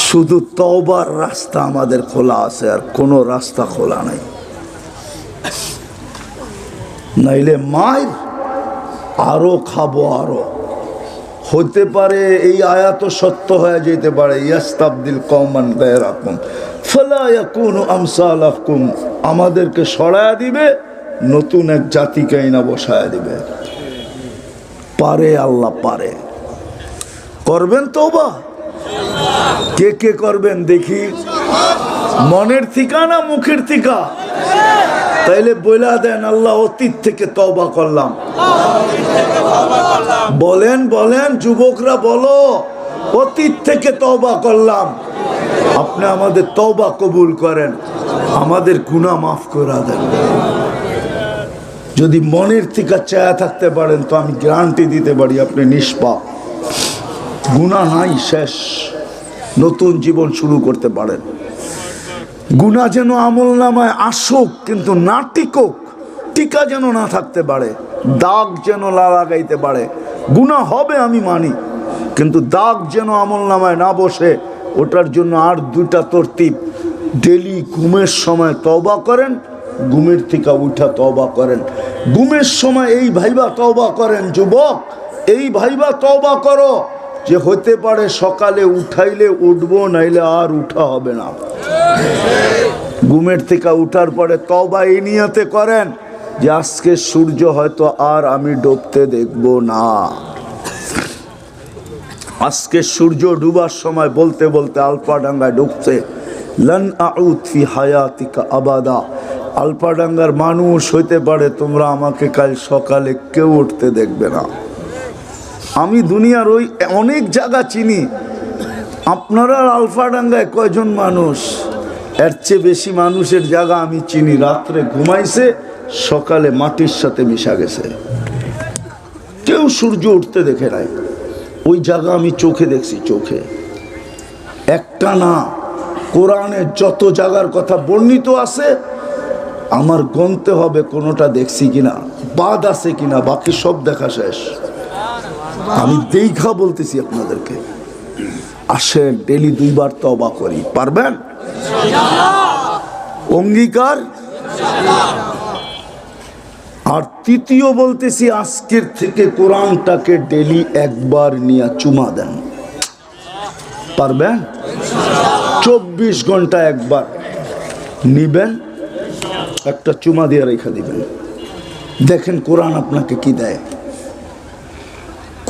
শুধু তওবার রাস্তা আমাদের খোলা আছে, আর কোনো রাস্তা খোলা নাই। নাইলে মায়ের আরো খাবো, আরো হতে পারে এই আয়াত সত্য হয়ে যেতে পারে, ইয়াস্তাবদিল কওমান গায়রাকুম ফালা ইয়াকুনু আমসালাকুম, আমাদেরকে সরায়া দিবে, নতুন এক জাতিকে না বসায়া দিবে। পারে, আল্লাহ পারে। করবেন তওবা? কে কে করবেন দেখি? মনের থিকা না মুখের থিকা? তাইলে বইলা দেন, আল্লাহ অতীত থেকে তওবা করলাম। বলেন বলেন যুবকরা, বলো, অতীত থেকে তওবা করলাম। আপনি আমাদের তওবা কবুল করেন, আমাদের গুনাহ মাফ করে দেন। যদি মনের থেকে চায়া থাকতে পারেন তো আমি গ্যারান্টি দিতে পারি আপনি নিষ্পাপ, গুনাহ নাই, শেষ, নতুন জীবন শুরু করতে পারেন। গুনাহ যেন আমল নামায় আসুক, কিন্তু না টিকুক, টিকা যেন না থাকতে পারে, দাগ যেন লাগাইতে পারে। গুনাহ হবে আমি মানি, কিন্তু দাগ যেন আমল নামায় না বসে, ওটার জন্য আর দুইটা তরতিব। ডেলি ঘুমের সময় তওবা করেন, ঘুমের থেকে উঠা তওবা করেন। ঘুমের সময় এই ভাইবা তওবা করেন, যুবক, এই ভাইবা তওবা করো যে হতে পারে সকালে উঠাইলে উঠবো, নাইলে আর উঠা হবে না। ঘুমের থেকে উঠার পরে তওবা এই নিয়তে করেন যে আজকে সূর্য হয়তো আর আমি ডুবতে দেখব না। আজকে সূর্য ডুবার সময় বলতে বলতে আলফাডাঙ্গায় ঢুকছে, লান আউদ ফি হায়াতিকা আবাদা, আলফাডাঙ্গার মানুষ হইতে পারে তোমরা আমাকে কাল সকালে কেউ উঠতে দেখবে না। আমি দুনিয়ার ওই অনেক জায়গা চিনি, আপনারা আলফাডাঙ্গায় কয়জন মানুষ? এর চেয়ে বেশি মানুষের জায়গা আমি চিনি, রাত্রে ঘুমাইছে, সকালে মাটির সাথে মিশা গেছে, কেউ সূর্য উঠতে দেখে নাই। ওই জায়গা আমি চোখে দেখছি, চোখে। একটা না, কোরআনে যত জায়গার কথা বর্ণিত আছে আমার গণতে হবে কোনোটা দেখছি কিনা, বাদ আছে কিনা, বাকি সব দেখা শেষ। আমি দেখা বলতেছি আপনাদেরকে, আসেন ডেলি 2 বার তওবা করি, পারবেন? অঙ্গীকার। আর তৃতীয় বলতেছি, আজকের থেকে কোরআনটাকে ডেলি 1 বার নিয়ে চুমা দেন, পারবেন? 24 ঘন্টা 1 বার নিবেন, একটা চুমা দিয়ে রেখে দিবেন। দেখেন কোরআন আপনাকে কি দেয়।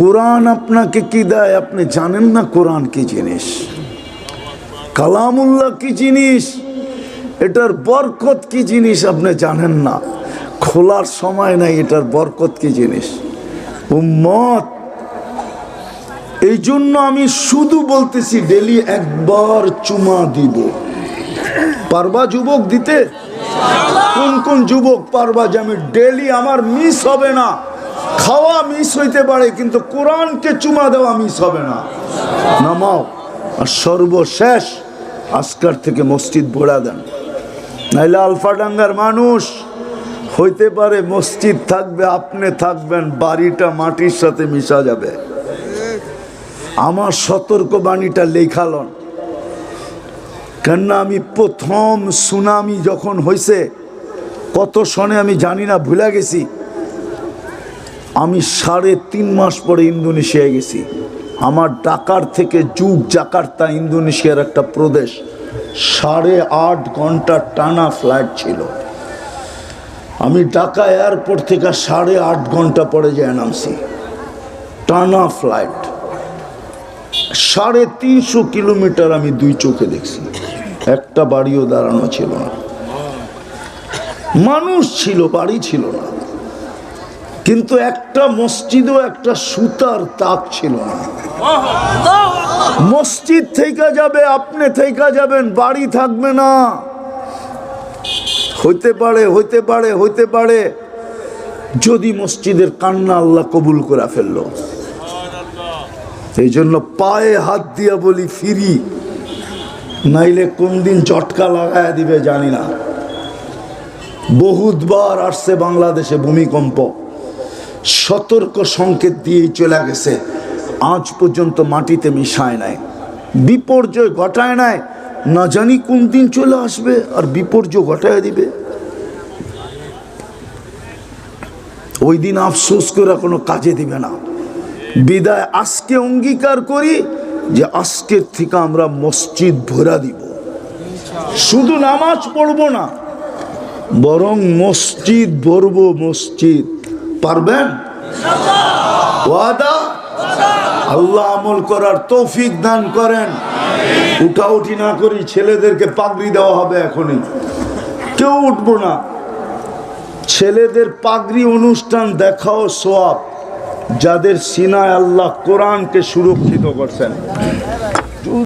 কোরআন আপনাকে কি দেয় আপনি জানেন না। কোরআন কি জিনিস, কালামুল্লাহ কি জিনিস, এটার বরকত কি জিনিস আপনি জানেন না। খোলার সময় নাই, এটার বরকত কি জিনিস। উম্মত, এই জন্য আমি শুধু বলতেছি ডেলি 1 বার চুমা দিব। পারবা যুবক দিতে? কোন কোন যুবক পারবা যে আমি ডেলি, আমার মিস হবে না, খাওয়া মিস হইতে পারে কিন্তু কোরআনকে চুমা দেওয়া মিস হবে না? নামাও। আর সর্বশেষ আজকার থেকে মসজিদ ভরা দেন, নাইলে আলফাডাঙ্গার মানুষ হইতে পারে মসজিদ থাকবে, আপনি থাকবেন, বাড়িটা মাটির সাথে মিশা যাবে। আমার সতর্ক বাণীটা লেখালন, কেননা আমি প্রথম সুনামি যখন হয়েছে, কত সনে আমি জানি না, ভুলে গেছি, আমি 3.5 মাস পরে ইন্দোনেশিয়ায় গেছি। আমার ঢাকার থেকে জাকার্তা ইন্দোনেশিয়ার একটা প্রদেশ, 8.5 ঘন্টা টানা ফ্লাইট ছিল। আমি ঢাকা এয়ারপোর্ট থেকে 8.5 ঘন্টা পরে যায় নামছি, টানা ফ্লাইট, 350 কিলোমিটার আমি 2 চোখে দেখছি। একটা বাড়িও দাঁড়ানো ছিল না, মানুষ ছিল, বাড়ি ছিল না, কিন্তু একটা মসজিদও একটা সুতার তাক ছিল না। মসজিদ থেকে যাবে, আপনি থেকে যাবেন, বাড়ি থাকবে না। হইতে পারে, হইতে পারে, হইতে পারে যদি মসজিদের কান্না আল্লাহ কবুল করে ফেললো। এই জন্য পায়ে হাত দিয়া বলি ফিরি, নাইলে কোন দিন ঝটকা লাগায় দিবে জানি না। বহুতবার আসছে বাংলাদেশে ভূমিকম্প, সতর্ক সংকেত দিয়ে চলে গেছে, আজ পর্যন্ত মাটিতে মিশায় নাই, বিপর্যয় ঘটায় নাই। না জানি কোন দিন চলে আসবে আর বিপর্যয় ঘটায় দিবে। ওই দিন আফসোস করে কোনো কাজে দিবে না। বিদায় আজকে অঙ্গীকার করি যে আজকের থেকে আমরা মসজিদ ভরা দিব, শুধু নামাজ পড়বো না, বরং মসজিদ ভরবো। মসজিদ পারবেন? ওয়াদা? আল্লাহ আমল করার তৌফিক দান করেন। উঠাউঠি না করি, ছেলেদেরকে পাগড়ি দেওয়া হবে এখনই, কেউ উঠবো না। ছেলেদের পাগড়ি অনুষ্ঠান দেখাও সওয়াব, যাদের সিনায় আল্লাহ কোরআনকে সুরক্ষিত করছেন।